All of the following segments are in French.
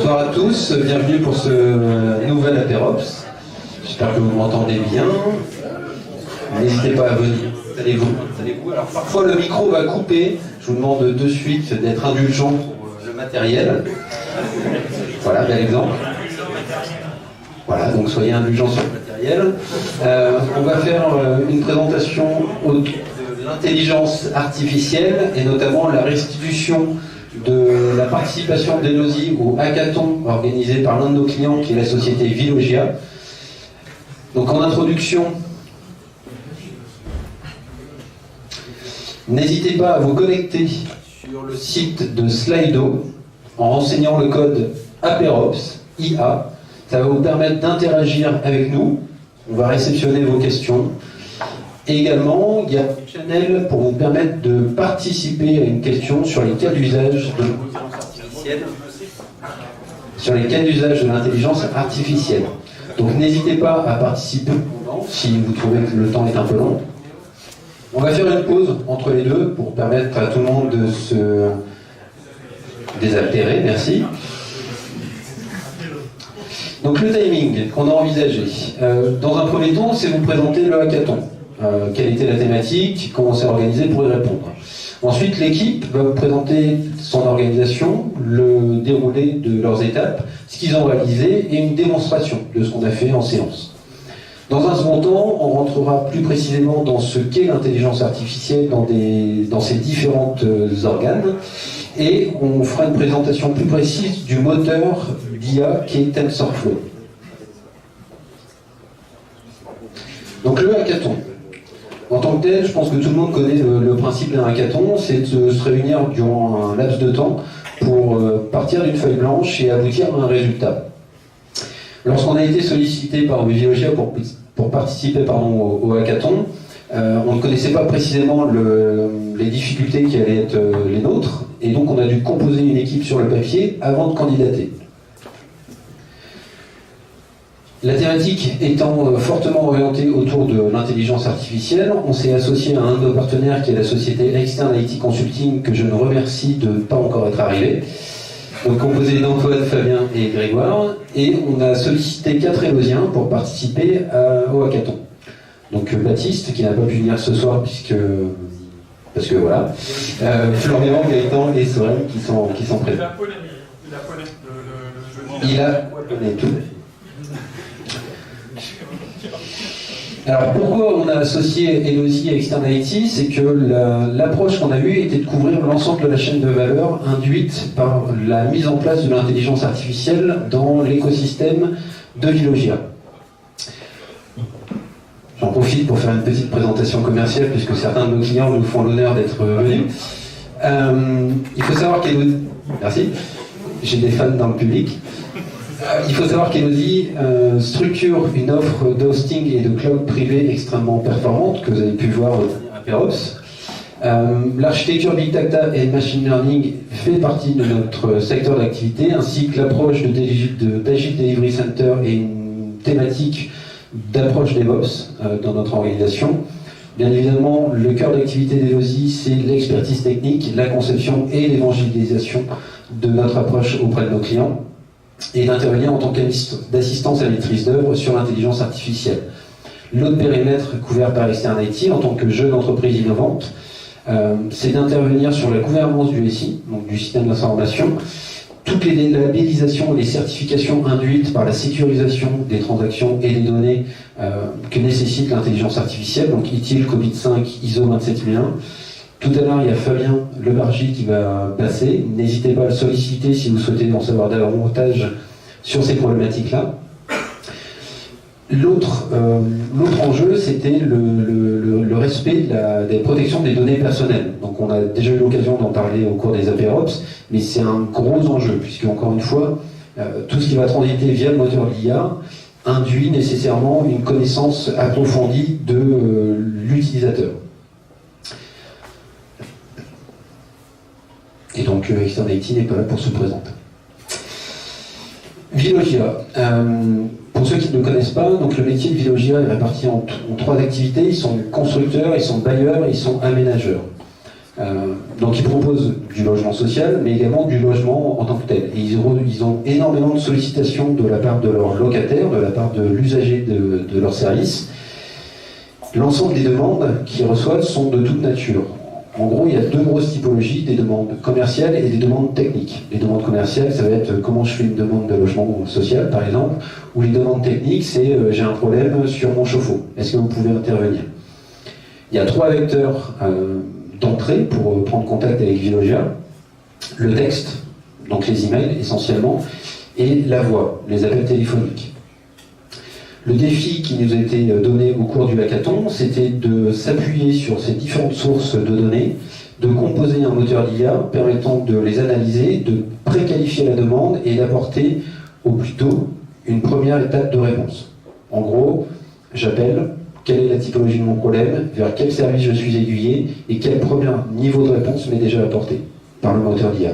Bonsoir à tous, bienvenue pour ce nouvel Apérops. J'espère que vous m'entendez bien. N'hésitez pas à venir. Allez-vous. Alors parfois le micro va couper. Je vous demande de suite d'être indulgent pour le matériel. Voilà, bel exemple. Voilà, donc soyez indulgents sur le matériel. On va faire une présentation autour de l'intelligence artificielle et notamment la restitution de la participation d'Elosy au hackathon organisé par l'un de nos clients qui est la société Vilogia. Donc en introduction, n'hésitez pas à vous connecter sur le site de Slido en renseignant le code Apérops, IA. Ça va vous permettre d'interagir avec nous. On va réceptionner vos questions. Et également, il y a un channel pour vous permettre de participer à une question sur les cas d'usage de l'intelligence artificielle. Sur les cas d'usage de l'intelligence artificielle. Donc n'hésitez pas à participer si vous trouvez que le temps est un peu long. On va faire une pause entre les deux pour permettre à tout le monde de se désaltérer. Merci. Donc le timing qu'on a envisagé. Dans un premier temps, c'est vous présenter le hackathon. Quelle était la thématique, comment c'est organisé pour y répondre. Ensuite, l'équipe va vous présenter son organisation, le déroulé de leurs étapes, ce qu'ils ont réalisé et une démonstration de ce qu'on a fait en séance. Dans un second temps, on rentrera plus précisément dans ce qu'est l'intelligence artificielle dans ses différents organes et on fera une présentation plus précise du moteur d'IA qui est TensorFlow. Donc le hackathon. En tant que tel, je pense que tout le monde connaît le principe d'un hackathon, c'est de se réunir durant un laps de temps pour partir d'une feuille blanche et aboutir à un résultat. Lorsqu'on a été sollicité par Vilogia pour participer au hackathon, on ne connaissait pas précisément les difficultés qui allaient être les nôtres, et donc on a dû composer une équipe sur le papier avant de candidater. La thématique étant fortement orientée autour de l'intelligence artificielle, on s'est associé à un de nos partenaires qui est la société Externe IT Consulting, que je ne remercie de ne pas encore être arrivé. Donc composé d'Antoine, Fabien et Grégoire, et on a sollicité 4 Élosiens pour participer au hackathon. Donc Baptiste, qui n'a pas pu venir ce soir, parce que voilà, Florian, Gaëtan et Sorel qui sont présents. Il a poney tout. Alors pourquoi on a associé Elosy à Externe IT, c'est que l'approche qu'on a eue était de couvrir l'ensemble de la chaîne de valeur induite par la mise en place de l'intelligence artificielle dans l'écosystème de Vilogia. J'en profite pour faire une petite présentation commerciale puisque certains de nos clients nous font l'honneur d'être venus. Il faut savoir qu'Elosy... Merci, j'ai des fans dans le public. Il faut savoir qu'Elosy structure une offre d'hosting et de cloud privé extrêmement performante, que vous avez pu voir au dernier Apérops. L'architecture Big Data et Machine Learning fait partie de notre secteur d'activité, ainsi que l'approche d'Agile Delivery Center et une thématique d'approche DevOps dans notre organisation. Bien évidemment, le cœur d'activité d'Elosy, c'est l'expertise technique, la conception et l'évangélisation de notre approche auprès de nos clients, et d'intervenir en tant qu'assistance à maîtrise d'œuvre sur l'intelligence artificielle. L'autre périmètre couvert par Externe IT en tant que jeune entreprise innovante, c'est d'intervenir sur la gouvernance du SI, donc du système d'information, toutes les labellisations et les certifications induites par la sécurisation des transactions et des données que nécessite l'intelligence artificielle, donc ITIL, COVID-5, ISO 27001. Tout à l'heure, il y a Fabien Lebargy qui va passer. N'hésitez pas à le solliciter si vous souhaitez en savoir davantage sur ces problématiques-là. L'autre enjeu, c'était le respect des protections des données personnelles. Donc on a déjà eu l'occasion d'en parler au cours des Apérops, mais c'est un gros enjeu, puisque encore une fois, tout ce qui va transiter via le moteur d'IA induit nécessairement une connaissance approfondie de l'utilisateur. Et donc Externe IT n'est pas là pour se présenter. Vilogia. Pour ceux qui ne le connaissent pas, donc le métier de Vilogia est réparti en 3 activités. Ils sont constructeurs, ils sont bailleurs et ils sont aménageurs. Donc ils proposent du logement social, mais également du logement en tant que tel. Et ils ont énormément de sollicitations de la part de leurs locataires, de la part de l'usager de leurs services. L'ensemble des demandes qu'ils reçoivent sont de toute nature. En gros, il y a deux grosses typologies, des demandes commerciales et des demandes techniques. Les demandes commerciales, ça va être comment je fais une demande de logement social, par exemple, ou les demandes techniques, c'est j'ai un problème sur mon chauffe-eau. Est-ce que vous pouvez intervenir? Il y a trois vecteurs d'entrée pour prendre contact avec Veolia. Le texte, donc les emails essentiellement, et la voix, les appels téléphoniques. Le défi qui nous a été donné au cours du hackathon, c'était de s'appuyer sur ces différentes sources de données, de composer un moteur d'IA permettant de les analyser, de préqualifier la demande et d'apporter au plus tôt une première étape de réponse. En gros, j'appelle, quelle est la typologie de mon problème, vers quel service je suis aiguillé et quel premier niveau de réponse m'est déjà apporté par le moteur d'IA.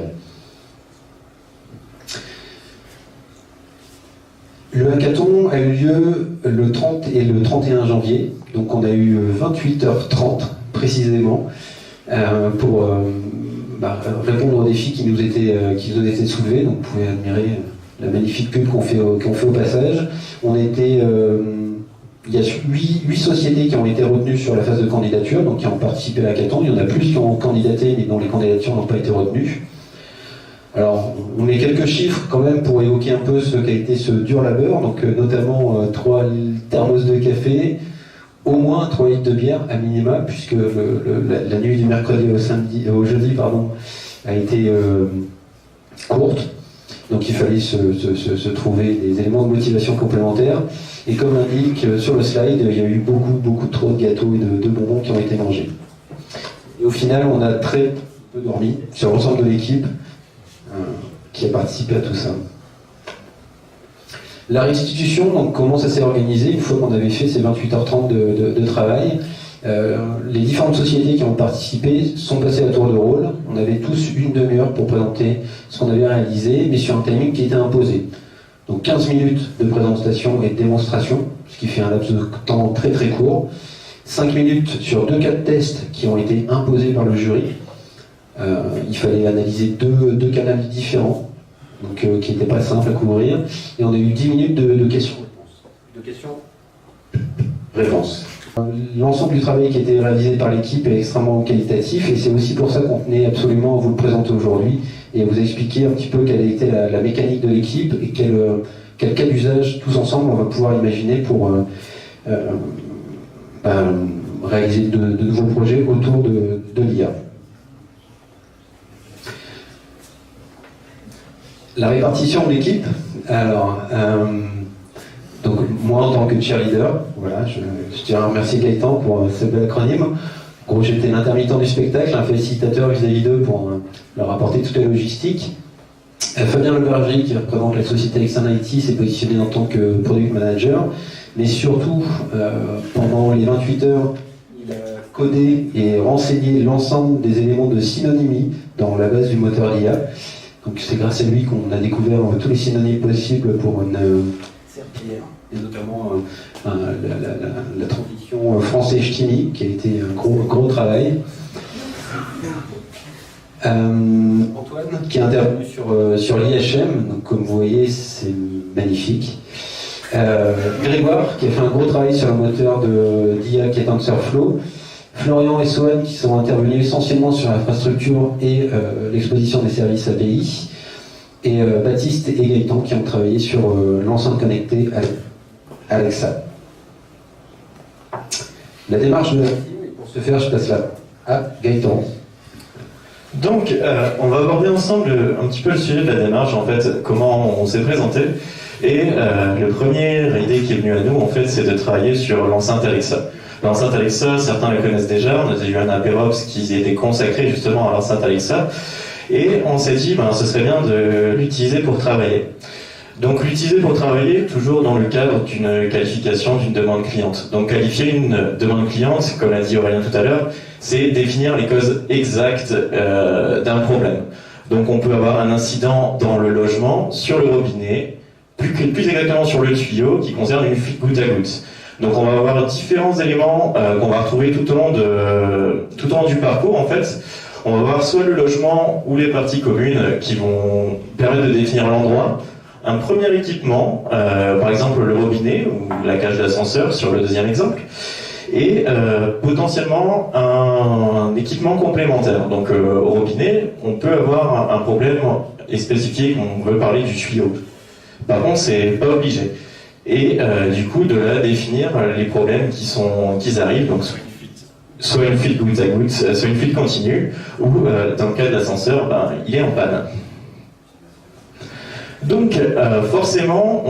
Le hackathon a eu lieu le 30 et le 31 janvier, donc on a eu 28h30 précisément pour répondre aux défis qui nous étaient soulevés. Donc vous pouvez admirer la magnifique pub qu'on fait au passage. Il y a 8 sociétés qui ont été retenues sur la phase de candidature, donc qui ont participé à l'hackathon. Il y en a plus qui ont candidaté mais dont les candidatures n'ont pas été retenues. Alors, on met quelques chiffres quand même pour évoquer un peu ce qu'a été ce dur labeur, donc notamment 3 thermos de café, au moins 3 litres de bière à minima, puisque la nuit du mercredi au jeudi a été courte, donc il fallait se trouver des éléments de motivation complémentaires. Et comme l'indique sur le slide, il y a eu beaucoup trop de gâteaux et de bonbons qui ont été mangés. Et au final, on a très peu dormi sur l'ensemble de l'équipe qui a participé à tout ça. La restitution, donc comment ça s'est organisé une fois qu'on avait fait ces 28h30 de travail. Les différentes sociétés qui ont participé sont passées à tour de rôle. On avait tous une demi-heure pour présenter ce qu'on avait réalisé, mais sur un timing qui était imposé. Donc 15 minutes de présentation et de démonstration, ce qui fait un laps de temps très très court. 5 minutes sur 2 cas de test qui ont été imposés par le jury. Il fallait analyser deux canaux différents, donc qui n'étaient pas simples à couvrir. Et on a eu 10 minutes de questions-réponses. L'ensemble du travail qui a été réalisé par l'équipe est extrêmement qualitatif et c'est aussi pour ça qu'on tenait absolument à vous le présenter aujourd'hui et à vous expliquer un petit peu quelle a été la mécanique de l'équipe et quel cas d'usage tous ensemble on va pouvoir imaginer pour réaliser de nouveaux projets autour de l'IA. La répartition de l'équipe, alors, donc moi en tant que cheerleader, voilà, je tiens à remercier Gaëtan pour ce bel acronyme. En gros, j'étais l'intermittent du spectacle, un facilitateur vis-à-vis d'eux pour leur apporter toute la logistique. Fabien Leberger, qui représente la société Externe IT, s'est positionné en tant que product manager, mais surtout, pendant les 28 heures, il a codé et renseigné l'ensemble des éléments de synonymie dans la base du moteur d'IA. Donc c'est grâce à lui qu'on a découvert tous les synonymes possibles pour une serpillière, et notamment la transition français-ch'timi, qui a été un gros travail. Antoine, qui est intervenu sur l'IHM, donc comme vous voyez, c'est magnifique. Grégoire, qui a fait un gros travail sur le moteur d'IA qui est TensorFlow. Florian et Sohan qui sont intervenus essentiellement sur l'infrastructure et l'exposition des services API, et Baptiste et Gaëtan qui ont travaillé sur l'enceinte connectée Alexa. La démarche de la team, pour ce faire, je passe là à Gaëtan. Donc, on va aborder ensemble un petit peu le sujet de la démarche, en fait, comment on s'est présenté. Et la première idée qui est venue à nous, en fait, c'est de travailler sur l'enceinte Alexa. L'enceinte Alexa, certains la connaissent déjà, on a eu un APEROPS qui était consacré justement à l'enceinte Alexa, et on s'est dit, ce serait bien de l'utiliser pour travailler. Donc l'utiliser pour travailler, toujours dans le cadre d'une qualification d'une demande cliente. Donc qualifier une demande cliente, comme l'a dit Aurélien tout à l'heure, c'est définir les causes exactes d'un problème. Donc on peut avoir un incident dans le logement, sur le robinet, plus exactement sur le tuyau, qui concerne une fuite goutte à goutte. Donc on va avoir différents éléments qu'on va retrouver tout au long du parcours en fait. On va voir soit le logement ou les parties communes qui vont permettre de définir l'endroit, un premier équipement, par exemple le robinet ou la cage d'ascenseur sur le deuxième exemple, et potentiellement un équipement complémentaire. Donc au robinet, on peut avoir un problème et spécifier qu'on veut parler du tuyau. Par contre, c'est pas obligé. Et du coup, de là définir les problèmes qui arrivent, donc soit une fuite goutte à goutte, soit une fuite continue, ou dans le cas de l'ascenseur, il est en panne. Donc forcément,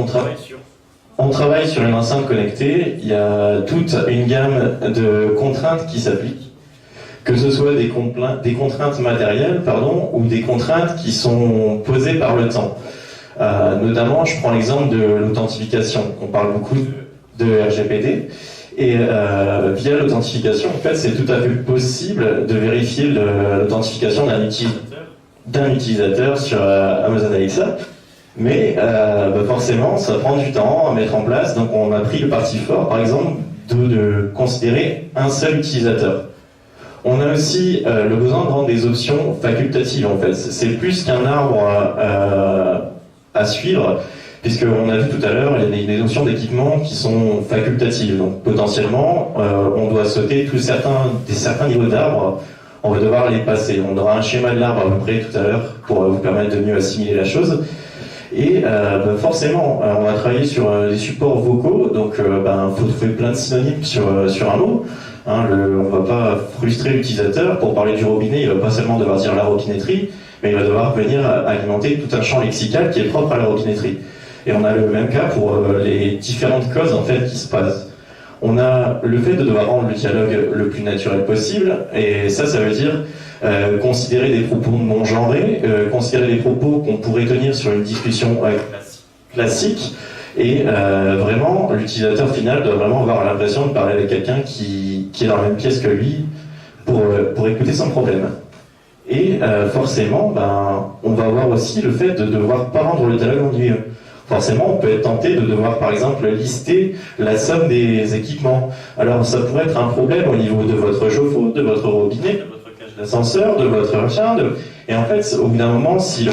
on travaille sur une enceinte connectée, il y a toute une gamme de contraintes qui s'appliquent, que ce soit des contraintes matérielles, ou des contraintes qui sont posées par le temps. Notamment, je prends l'exemple de l'authentification. On parle beaucoup de RGPD, et via l'authentification, en fait, c'est tout à fait possible de vérifier l'authentification d'un utilisateur sur Amazon Alexa. Mais forcément, ça prend du temps à mettre en place, donc on a pris le parti fort, par exemple, de considérer un seul utilisateur. On a aussi le besoin de rendre des options facultatives, en fait. C'est plus qu'un arbre à suivre, puisqu'on a vu tout à l'heure, il y a des notions d'équipement qui sont facultatives. Donc potentiellement, on doit sauter certains niveaux d'arbres, on va devoir les passer. On aura un schéma de l'arbre à peu près tout à l'heure pour vous permettre de mieux assimiler la chose. Et forcément, on a travaillé sur des supports vocaux, donc faut trouver plein de synonymes sur un mot. On ne va pas frustrer l'utilisateur. Pour parler du robinet, il ne va pas seulement devoir dire la robinetterie, mais il va devoir venir alimenter tout un champ lexical qui est propre à la robinetterie. Et on a le même cas pour les différentes causes en fait qui se passent. On a le fait de devoir rendre le dialogue le plus naturel possible, et ça veut dire considérer des propos non genrés, considérer des propos qu'on pourrait tenir sur une discussion classique, et vraiment, l'utilisateur final doit vraiment avoir l'impression de parler avec quelqu'un qui est dans la même pièce que lui pour écouter son problème. Et forcément, on va avoir aussi le fait de devoir pas rendre le dialogue ennuyeux. Forcément, on peut être tenté de devoir, par exemple, lister la somme des équipements. Alors, ça pourrait être un problème au niveau de votre chauffe-eau, de votre robinet, de votre cage d'ascenseur, de votre machin. Et en fait, au bout d'un moment, si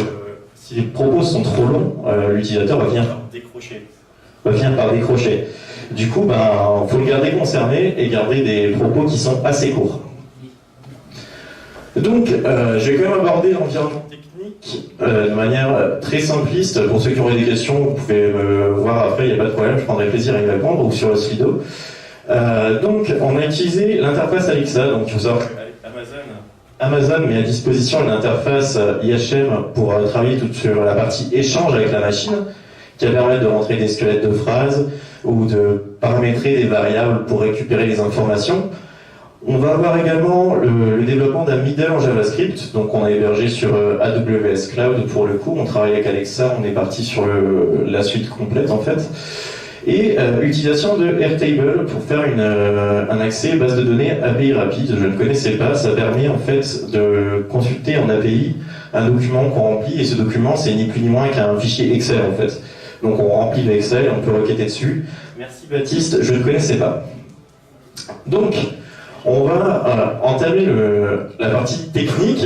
les propos sont trop longs, l'utilisateur va finir par décrocher. Du coup, faut le garder concerné et garder des propos qui sont assez courts. Donc, je vais quand même aborder l'environnement technique de manière très simpliste. Pour ceux qui auraient des questions, vous pouvez me voir après, il n'y a pas de problème, je prendrai plaisir à y répondre, ou sur le Slido. Donc, on a utilisé l'interface Alexa, donc il faut savoir que Amazon met à disposition une interface IHM pour travailler tout sur la partie échange avec la machine, qui va permettre de rentrer des squelettes de phrases ou de paramétrer des variables pour récupérer les informations. On va avoir également le développement d'un middle en JavaScript, donc on a hébergé sur AWS Cloud pour le coup, on travaille avec Alexa, on est parti sur la suite complète en fait. Et utilisation de Airtable pour faire un accès base de données API rapide, je ne connaissais pas, ça permet en fait de consulter en API un document qu'on remplit, et ce document c'est ni plus ni moins qu'un fichier Excel en fait. Donc on remplit le Excel et on peut requêter dessus. Merci Baptiste, je ne connaissais pas. Donc, on va entamer la partie technique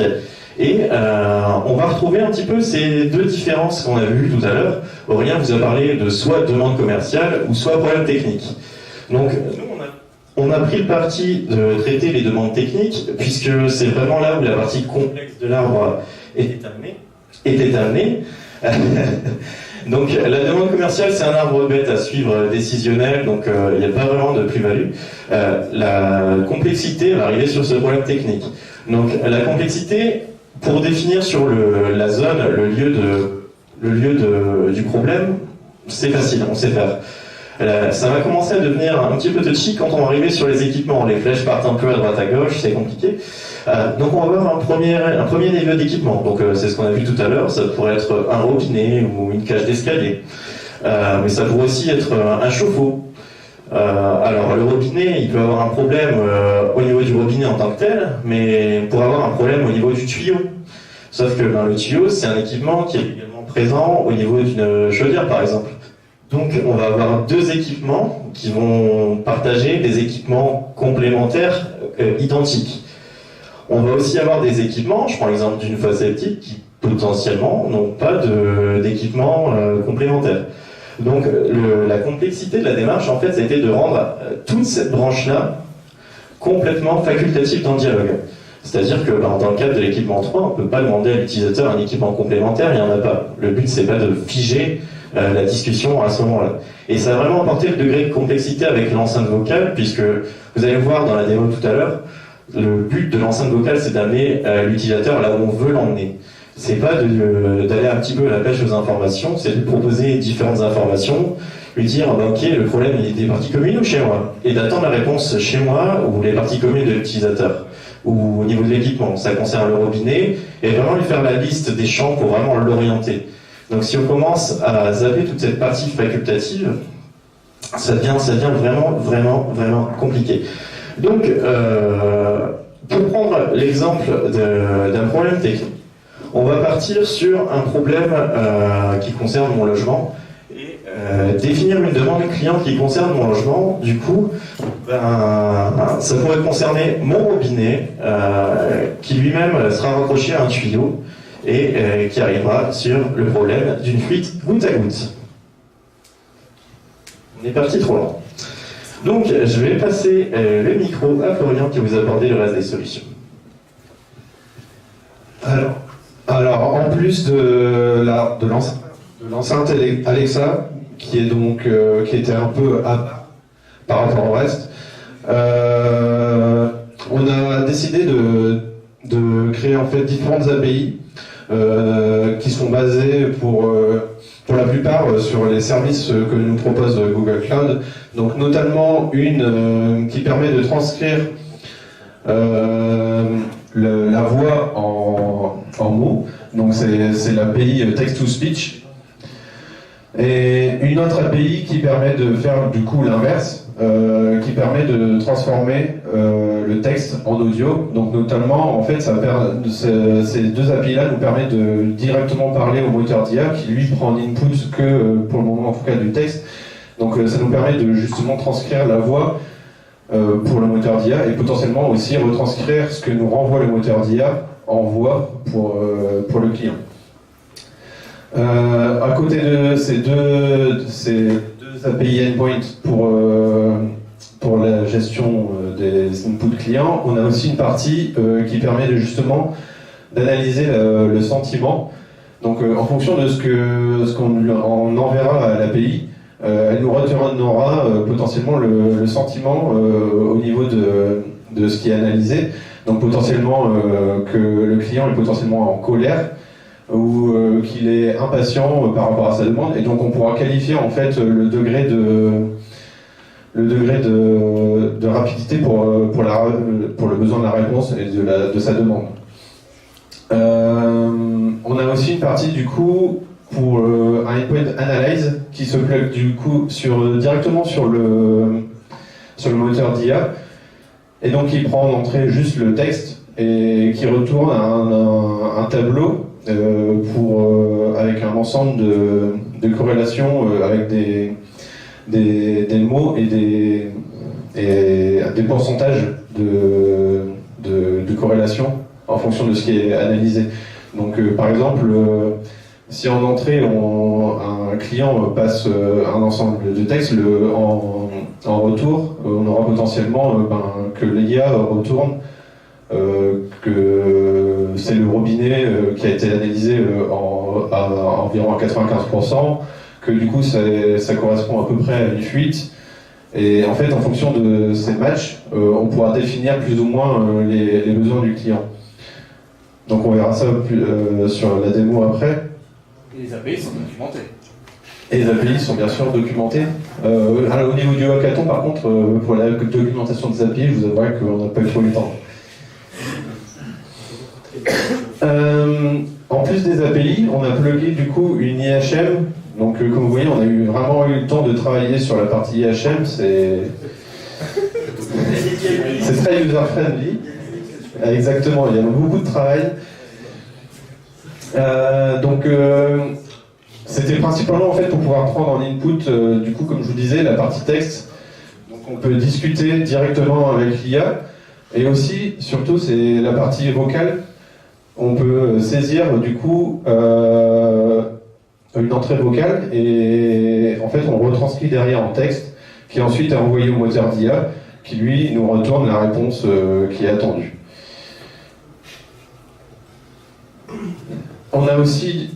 et on va retrouver un petit peu ces deux différences qu'on a vues tout à l'heure. Aurélien vous a parlé de soit demande commerciale ou soit problème technique. Donc nous on a pris le parti de traiter les demandes techniques puisque c'est vraiment là où la partie complexe de l'arbre était amenée. Donc la demande commerciale, c'est un arbre bête à suivre décisionnel, donc il n'y a pas vraiment de plus-value. La complexité va arriver sur ce problème technique. Donc la complexité, pour définir sur la zone, le lieu du problème, c'est facile, on sait faire. Ça va commencer à devenir un petit peu touchy quand on va arriver sur les équipements. Les flèches partent un peu à droite à gauche, c'est compliqué. Donc on va avoir un premier niveau d'équipement. Donc c'est ce qu'on a vu tout à l'heure, ça pourrait être un robinet ou une cage d'escalier. Mais ça pourrait aussi être un chauffe-eau. Alors le robinet, il peut avoir un problème au niveau du robinet en tant que tel, mais il pourrait avoir un problème au niveau du tuyau. Sauf que le tuyau, c'est un équipement qui est également présent au niveau d'une chaudière par exemple. Donc on va avoir deux équipements qui vont partager des équipements complémentaires identiques. On va aussi avoir des équipements, je prends l'exemple d'une fosse septique, qui potentiellement n'ont pas d'équipement complémentaire. Donc la complexité de la démarche, en fait, ça a été de rendre toute cette branche-là complètement facultative dans le dialogue. C'est-à-dire que dans le cadre de l'équipement 3, on ne peut pas demander à l'utilisateur un équipement complémentaire, il n'y en a pas. Le but, c'est pas de figer la discussion à ce moment-là. Et ça a vraiment apporté le degré de complexité avec l'enceinte vocale, puisque vous allez voir dans la démo tout à l'heure, le but de l'enceinte vocale, c'est d'amener l'utilisateur là où on veut l'emmener. C'est pas d'aller un petit peu à la pêche aux informations, c'est de proposer différentes informations, lui dire bah, ok, le problème il est des parties communes ou chez moi, et d'attendre la réponse chez moi ou les parties communes de l'utilisateur, ou au niveau de l'équipement, ça concerne le robinet, et vraiment lui faire la liste des champs pour vraiment l'orienter. Donc si on commence à zapper toute cette partie facultative, ça devient vraiment compliqué. Donc pour prendre l'exemple d'un problème technique, on va partir sur un problème qui concerne mon logement et définir une demande client qui concerne mon logement. Du coup, ça pourrait concerner mon robinet qui lui-même sera raccroché à un tuyau et qui arrivera sur le problème d'une fuite goutte à goutte. On est parti trop loin. Donc, je vais passer le micro à Florian qui vous aborder le reste des solutions. Alors, en plus de l'enceinte Alexa, qui était un peu par rapport au reste, on a décidé de créer en fait différentes API qui sont basées pour la plupart sur les services que nous propose Google Cloud. Donc notamment une qui permet de transcrire la voix en mots, donc c'est l'API Text-to-Speech, et une autre API qui permet de faire du coup l'inverse, qui permet de transformer le texte en audio. Donc notamment, en fait, ces deux API-là nous permettent de directement parler au moteur d'IA, qui lui prend en input que pour le moment en tout cas du texte. Donc ça nous permet de justement transcrire la voix pour le moteur d'IA et potentiellement aussi retranscrire ce que nous renvoie le moteur d'IA en voix pour le client. À côté de ces deux API endpoint pour la gestion des inputs clients, on a aussi une partie qui permet justement d'analyser le sentiment. Donc en fonction de ce qu'on enverra à l'API, elle nous retournera potentiellement le sentiment au niveau de ce qui est analysé. Donc potentiellement que le client est potentiellement en colère ou qu'il est impatient par rapport à sa demande. Et donc on pourra qualifier en fait le degré de rapidité pour le besoin de la réponse et de sa demande. On a aussi une partie du coup pour un endpoint analyze qui se plug du coup directement sur le moteur d'IA, et donc il prend en entrée juste le texte et qui retourne un tableau avec un ensemble de corrélations avec des mots et des pourcentages de corrélation en fonction de ce qui est analysé. Donc par exemple, si en entrée un client passe un ensemble de textes, en retour, on aura potentiellement que l'IA retourne que c'est le robinet qui a été analysé à environ à 95%, que du coup ça correspond à peu près à une fuite. Et en fait, en fonction de ces matchs, on pourra définir plus ou moins les besoins du client. Donc on verra ça sur la démo après. Et les API sont documentées. Et les API sont bien sûr documentées. Au niveau du hackathon, par contre, pour la documentation des API, je vous avouerai qu'on n'a pas eu trop le temps. En plus des API, on a plugué du coup une IHM. Donc comme vous voyez, on a vraiment eu le temps de travailler sur la partie IHM. C'est très user-friendly. Exactement, il y a beaucoup de travail. C'était principalement en fait pour pouvoir prendre en input, du coup, comme je vous disais, la partie texte. Donc on peut discuter directement avec l'IA Et aussi, surtout, c'est la partie vocale. On peut saisir du coup une entrée vocale et en fait on retranscrit derrière en texte qui ensuite est envoyé au moteur d'IA qui lui nous retourne la réponse qui est attendue. On a aussi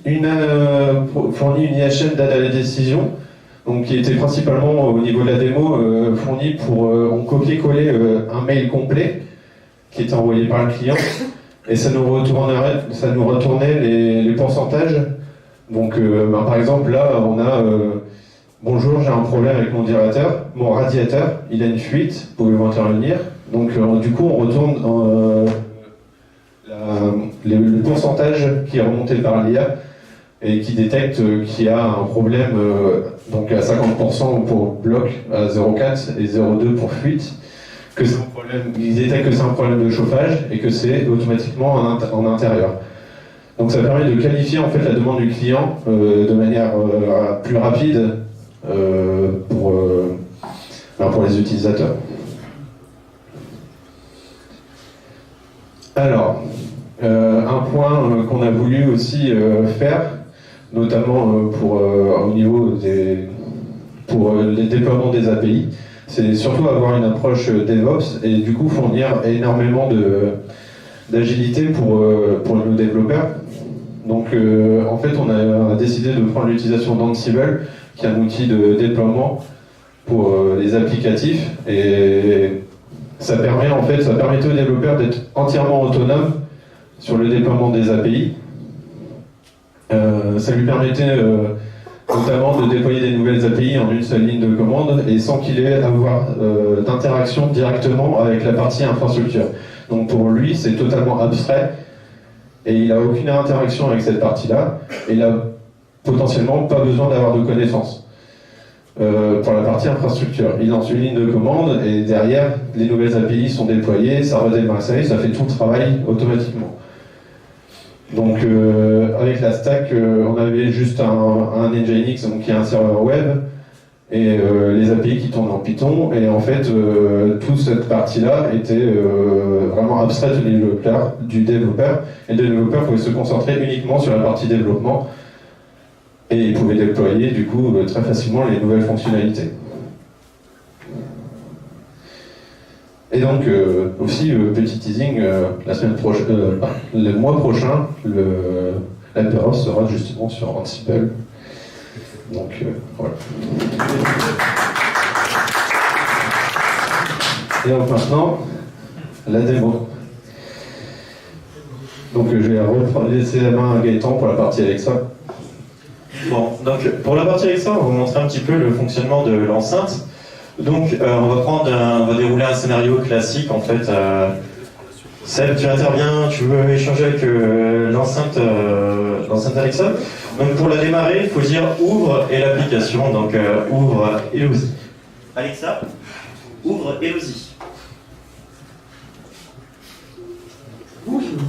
fourni une IHM d'aide à la décision, donc qui était principalement au niveau de la démo fournie pour on copier-coller un mail complet qui était envoyé par le client et ça nous retournait les pourcentages. Donc par exemple là on a bonjour, j'ai un problème avec mon radiateur, il a une fuite, pouvez-vous intervenir? Donc du coup on retourne le pourcentage qui est remonté par l'IA et qui détecte qu'il y a un problème donc à 50% pour bloc, à 0,4 et 0,2 pour fuite, que c'est un problème, il détecte que c'est un problème de chauffage et que c'est automatiquement en intérieur. Donc ça permet de qualifier en fait la demande du client de manière plus rapide pour les utilisateurs. Alors, un point qu'on a voulu aussi faire, notamment au niveau pour les déploiements des API, c'est surtout avoir une approche DevOps et du coup fournir énormément d'agilité pour nos développeurs. Donc en fait on a décidé de prendre l'utilisation d'Ansible, qui est un outil de déploiement pour les applicatifs, et ça permettait aux développeurs d'être entièrement autonomes sur le déploiement des API. Ça lui permettait notamment de déployer des nouvelles API en une seule ligne de commande et sans qu'il ait à avoir d'interaction directement avec la partie infrastructure. Donc pour lui, c'est totalement abstrait et il n'a aucune interaction avec cette partie-là et il n'a potentiellement pas besoin d'avoir de connaissances. Pour la partie infrastructure, il lance une ligne de commande et derrière, les nouvelles API sont déployées, ça redémarre, ça fait tout le travail automatiquement. Donc avec la stack, on avait juste un Nginx, donc qui est un serveur web, et les API qui tournent en Python, et en fait toute cette partie-là était vraiment abstraite du développeur, et le développeur pouvait se concentrer uniquement sur la partie développement, et il pouvait déployer du coup très facilement les nouvelles fonctionnalités. Et donc aussi petit teasing, le mois prochain, l'Apéros sera justement sur Ansible. Donc voilà. Et donc maintenant, la démo. Donc je vais laisser la main à Gaëtan pour la partie Alexa. Bon, donc pour la partie Alexa, on va vous montrer un petit peu le fonctionnement de l'enceinte. Donc on va dérouler un scénario classique en fait. Seb, tu interviens, tu veux échanger avec l'enceinte Alexa. Donc pour la démarrer, il faut dire ouvre et l'application. Donc ouvre Elodie. Alexa, ouvre Elodie. Bonjour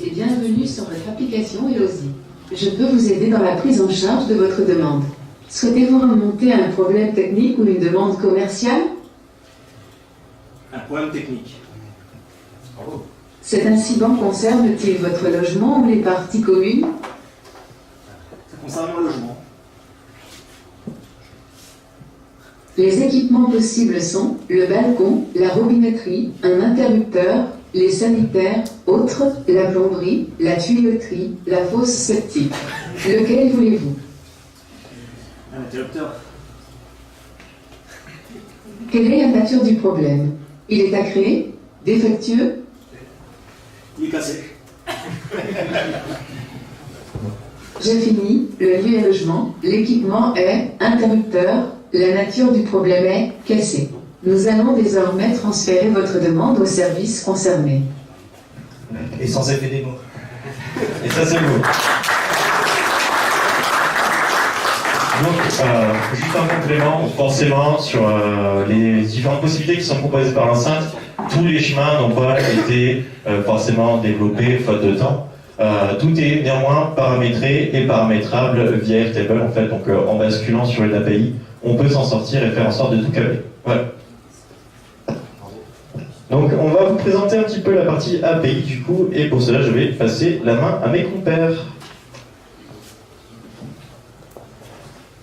et bienvenue sur votre application Elodie. Je peux vous aider dans la prise en charge de votre demande. Souhaitez-vous remonter un problème technique ou une demande commerciale? Un problème technique. Bravo. Cet incident concerne-t-il votre logement ou les parties communes? Ça concerne mon logement. Les équipements possibles sont le balcon, la robinetterie, un interrupteur, les sanitaires, autres, la plomberie, la tuyauterie, la fosse septique. Lequel voulez-vous? Un interrupteur. Quelle est la nature du problème? Il est à créer? Défectueux? Il est cassé. J'ai fini. Le lieu est logement. L'équipement est interrupteur. La nature du problème est cassé. Nous allons désormais transférer votre demande au service concerné. Et sans effet des mots. Et ça c'est beau. Donc, juste un complément, forcément, sur les différentes possibilités qui sont proposées par l'enceinte, tous les chemins n'ont pas été forcément développés faute de temps. Tout est néanmoins paramétré et paramétrable via Airtable, en fait, donc en basculant sur une API, on peut s'en sortir et faire en sorte de tout câbler. Voilà. Donc on va vous présenter un petit peu la partie API du coup, et pour cela je vais passer la main à mes compères.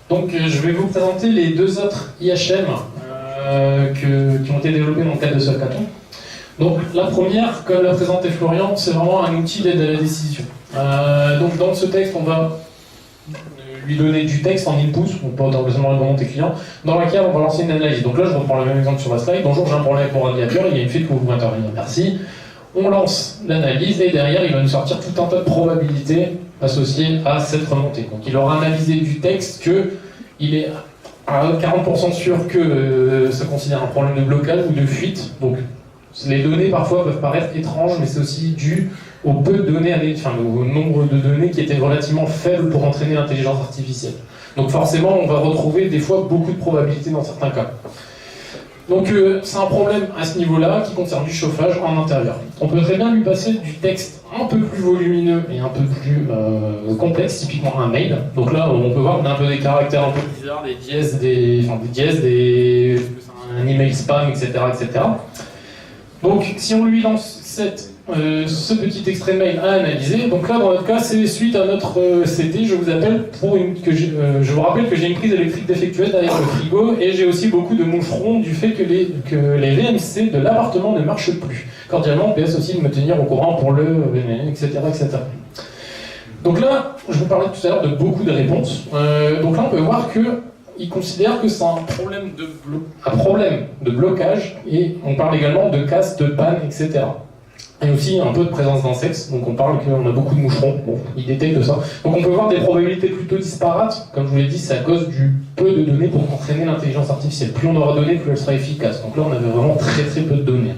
Donc je vais vous présenter les deux autres IHM qui ont été développés dans le cadre de ce hackathon. Donc la première, comme l'a présenté Florian, c'est vraiment un outil d'aide à la décision. Donc dans ce texte, on va lui donner du texte en input, donc pas automatiquement le tes clients, dans laquelle on va lancer une analyse. Donc là, je reprends le même exemple sur la slide. Bonjour, j'ai un problème avec mon radiateur, il y a une fuite que vous pouvez intervenir. Merci. On lance l'analyse et derrière, il va nous sortir tout un tas de probabilités associées à cette remontée. Donc il aura analysé du texte qu'il est à 40% sûr que ça considère un problème de blocage ou de fuite. Donc les données parfois peuvent paraître étranges, mais c'est aussi dû au peu de données, au nombre de données qui étaient relativement faibles pour entraîner l'intelligence artificielle. Donc forcément, on va retrouver des fois beaucoup de probabilités dans certains cas. Donc c'est un problème à ce niveau-là qui concerne du chauffage en intérieur. On peut très bien lui passer du texte un peu plus volumineux et un peu plus complexe, typiquement un mail. Donc là, on peut voir un peu des caractères un peu bizarres, des dièses, un email spam, etc., etc. Donc si on lui lance ce petit extrait de mail à analyser, donc là dans notre cas c'est suite à notre CT, je vous appelle je vous rappelle que j'ai une prise électrique défectueuse derrière le frigo et j'ai aussi beaucoup de moucherons du fait que les VMC de l'appartement ne marchent plus. Cordialement, PS aussi de me tenir au courant pour etc., etc. Donc là, je vous parlais tout à l'heure de beaucoup de réponses. Donc là on peut voir qu'il considère que c'est un problème de blocage et on parle également de casse, de panne, etc. Et aussi un peu de présence d'insectes, donc on parle qu'on a beaucoup de moucherons, bon, il détecte ça. Donc on peut voir des probabilités plutôt disparates, comme je vous l'ai dit, c'est à cause du peu de données pour entraîner l'intelligence artificielle. Plus on aura de données, plus elle sera efficace. Donc là on avait vraiment très très peu de données.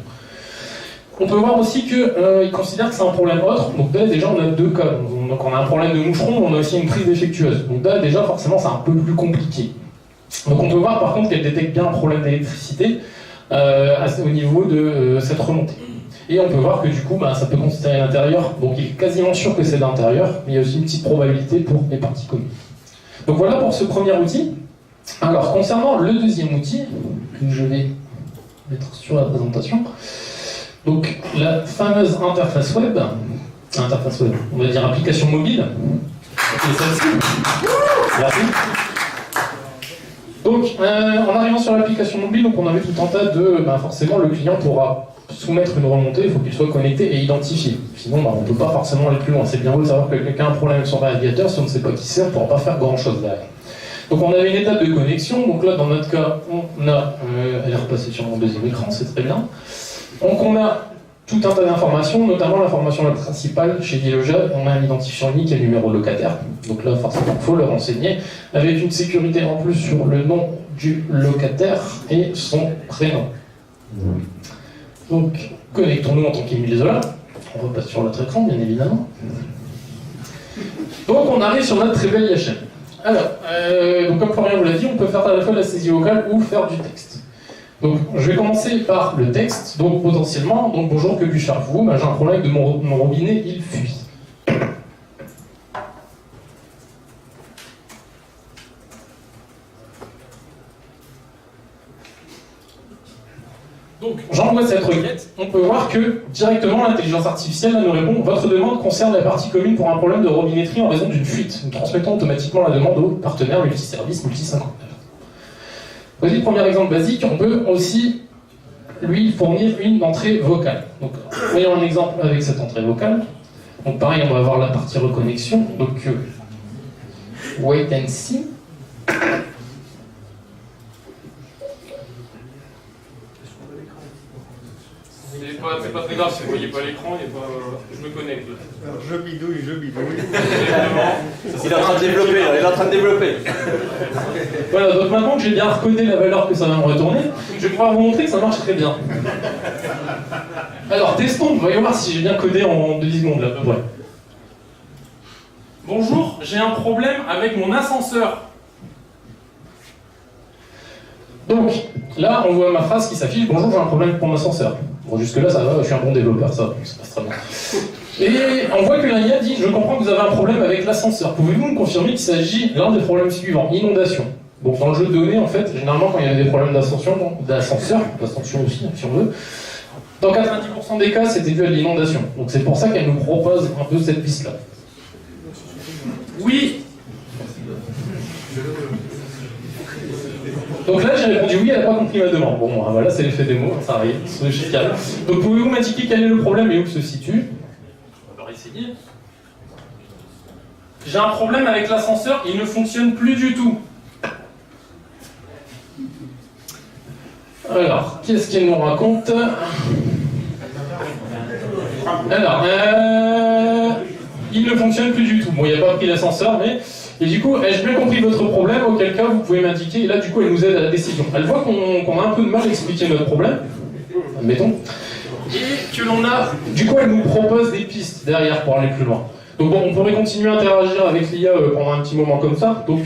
On peut voir aussi qu'il considère que c'est un problème autre, donc là déjà on a deux cas. Donc on a un problème de moucheron, on a aussi une prise défectueuse. Donc là déjà forcément c'est un peu plus compliqué. Donc on peut voir par contre qu'elle détecte bien un problème d'électricité au niveau de cette remontée. Et on peut voir que du coup, ça peut considérer l'intérieur, donc il est quasiment sûr que c'est l'intérieur, mais il y a aussi une petite probabilité pour les parties communes. Donc voilà pour ce premier outil. Alors concernant le deuxième outil, que je vais mettre sur la présentation, donc la fameuse interface web, on va dire application mobile, et celle-ci. Merci. Donc en arrivant sur l'application mobile, donc on avait tout un tas de, forcément le client pourra soumettre une remontée, il faut qu'il soit connecté et identifié. Sinon, on ne peut pas forcément aller plus loin. C'est bien beau de savoir que quelqu'un a un problème avec son radiateur, si on ne sait pas qui c'est, on ne pourra pas faire grand-chose derrière. Donc on avait une étape de connexion, donc là dans notre cas, on a, elle est repassée sur mon deuxième écran, c'est très bien. Donc on a tout un tas d'informations, notamment l'information la principale chez Viloja, on a un identifiant unique et un numéro de locataire. Donc là forcément il faut le renseigner, avec une sécurité en plus sur le nom du locataire et son prénom. Donc, connectons-nous en tant qu'Émile Zola. On repasse sur l'autre écran, bien évidemment. Donc, on arrive sur notre très belle IHM. Alors, donc comme Florian vous l'a dit, on peut faire à la fois de la saisie vocale ou faire du texte. Donc, je vais commencer par le texte. Donc, potentiellement, bonjour, que puis-je faire pour vous ? J'ai un problème de mon robinet, il fuit. Donc, j'envoie cette requête, on peut voir que directement l'intelligence artificielle nous répond « Votre demande concerne la partie commune pour un problème de robinetterie en raison d'une fuite. Nous transmettons automatiquement la demande au partenaire multiservice multi-59. » Voici le premier exemple basique, on peut aussi lui fournir une entrée vocale. Donc, voyons un exemple avec cette entrée vocale. Donc pareil, on va avoir la partie reconnexion. Donc, wait and see. C'est pas très grave si vous ne voyez pas l'écran, je me connecte. Alors, je bidouille. Il est en train de développer, Voilà, donc maintenant que j'ai bien recodé la valeur que ça va me retourner, je vais pouvoir vous montrer que ça marche très bien. Alors, testons, voyons voir si j'ai bien codé en 10 secondes là, à peu près. Bonjour, j'ai un problème avec mon ascenseur. Donc, là, on voit ma phrase qui s'affiche, bonjour, j'ai un problème avec mon ascenseur. Bon, jusque-là, ça va, je suis un bon développeur, ça passe très bien. Et on voit que l'IA dit, je comprends que vous avez un problème avec l'ascenseur. Pouvez-vous me confirmer qu'il s'agit d'un des problèmes suivants, inondation. Donc, dans le jeu de données, en fait, généralement, quand il y a des problèmes d'ascension aussi, si on veut, Dans 90% des cas, c'était dû à de l'inondation. Donc c'est pour ça qu'elle nous propose un peu cette piste-là. Oui. Donc là, j'ai répondu oui, elle n'a pas compris ma demande. Bon, voilà, c'est l'effet démo, ça arrive, c'est chical. Donc pouvez-vous m'indiquer quel est le problème et où se situe? On va essayer. J'ai un problème avec l'ascenseur, il ne fonctionne plus du tout. Alors, qu'est-ce qu'elle nous raconte? Alors, il ne fonctionne plus du tout. Bon, il n'y a pas pris l'ascenseur, mais... Et du coup, ai-je bien compris votre problème? Auquel cas, vous pouvez m'indiquer. Et là, du coup, elle nous aide à la décision. Elle voit qu'on a un peu de mal à expliquer notre problème, admettons. Et que l'on a... Du coup, elle nous propose des pistes derrière pour aller plus loin. Donc bon, on pourrait continuer à interagir avec l'IA pendant un petit moment comme ça. Donc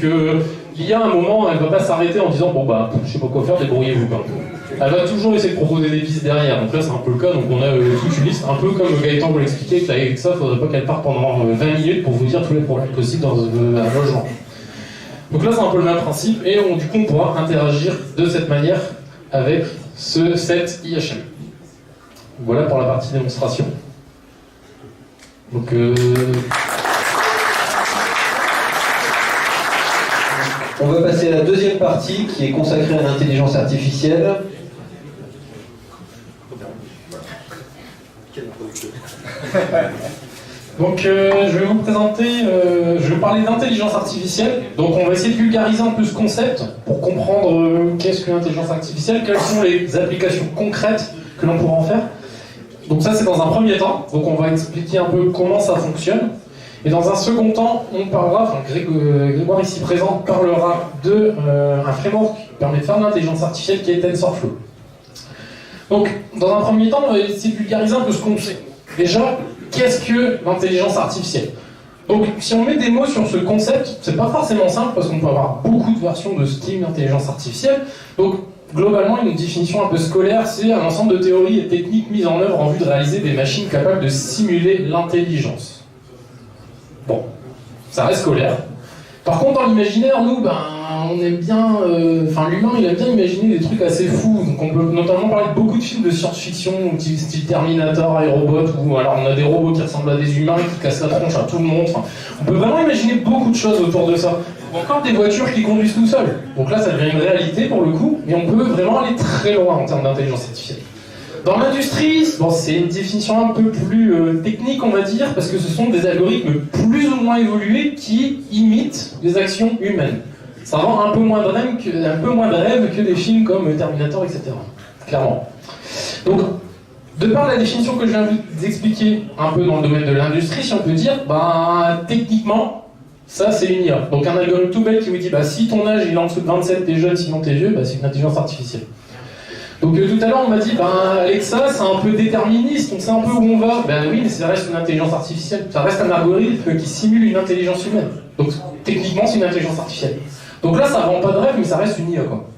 l'IA, à un moment, elle ne va pas s'arrêter en disant « Bon, bah, je sais pas quoi faire, débrouillez-vous. » Elle va toujours essayer de proposer des pistes derrière. Donc là, c'est un peu le cas. Donc on a toute une liste, un peu comme Gaëtan vous l'expliquait, que avec ça, il ne faudrait pas qu'elle parte pendant 20 minutes pour vous dire tous les problèmes possibles dans un logement. Donc là, c'est un peu le même principe. Et du coup, on pourra interagir de cette manière avec cette IHM. Voilà pour la partie démonstration. Donc, on va passer à la deuxième partie qui est consacrée à l'intelligence artificielle. Donc je vais vous présenter, je vais parler d'intelligence artificielle. Donc on va essayer de vulgariser un peu ce concept pour comprendre qu'est-ce que l'intelligence artificielle, quelles sont les applications concrètes que l'on pourra en faire. Donc ça c'est dans un premier temps, donc on va expliquer un peu comment ça fonctionne. Et dans un second temps, on parlera, enfin Grégoire ici présent parlera d'un framework qui permet de faire de l'intelligence artificielle qui est TensorFlow. Donc dans un premier temps, on va essayer de vulgariser un peu ce qu'on sait. Déjà, qu'est-ce que l'intelligence artificielle? Donc si on met des mots sur ce concept, c'est pas forcément simple parce qu'on peut avoir beaucoup de versions de ce type d'intelligence artificielle. Donc globalement, une définition un peu scolaire, c'est un ensemble de théories et techniques mises en œuvre en vue de réaliser des machines capables de simuler l'intelligence. Bon, ça reste scolaire. Par contre, dans l'imaginaire, nous, on aime bien... l'humain, il aime bien imaginer des trucs assez fous. Donc on peut notamment parler de beaucoup de films de science-fiction, style Terminator, iRobot, où alors on a des robots qui ressemblent à des humains, qui cassent la tronche à tout le monde. Enfin, on peut vraiment imaginer beaucoup de choses autour de ça. Ou encore des voitures qui conduisent tout seuls. Donc là, ça devient une réalité pour le coup, mais on peut vraiment aller très loin en termes d'intelligence artificielle. Dans l'industrie, bon, c'est une définition un peu plus technique, on va dire, parce que ce sont des algorithmes plus ou moins évolués qui imitent des actions humaines. Ça rend un peu moins de rêve que des films comme Terminator, etc. Clairement. Donc, de par la définition que je viens de vous expliquer un peu dans le domaine de l'industrie, si on peut dire, techniquement, ça c'est une IA. Donc un algorithme tout bête qui vous dit, si ton âge il est en dessous de 27, t'es jeune, sinon t'es vieux, c'est une intelligence artificielle. Donc tout à l'heure on m'a dit, Alexa c'est un peu déterministe, on sait un peu où on va. Oui, mais ça reste une intelligence artificielle, ça reste un algorithme qui simule une intelligence humaine. Donc techniquement c'est une intelligence artificielle. Donc là ça vend pas de rêve, mais ça reste une IA quoi.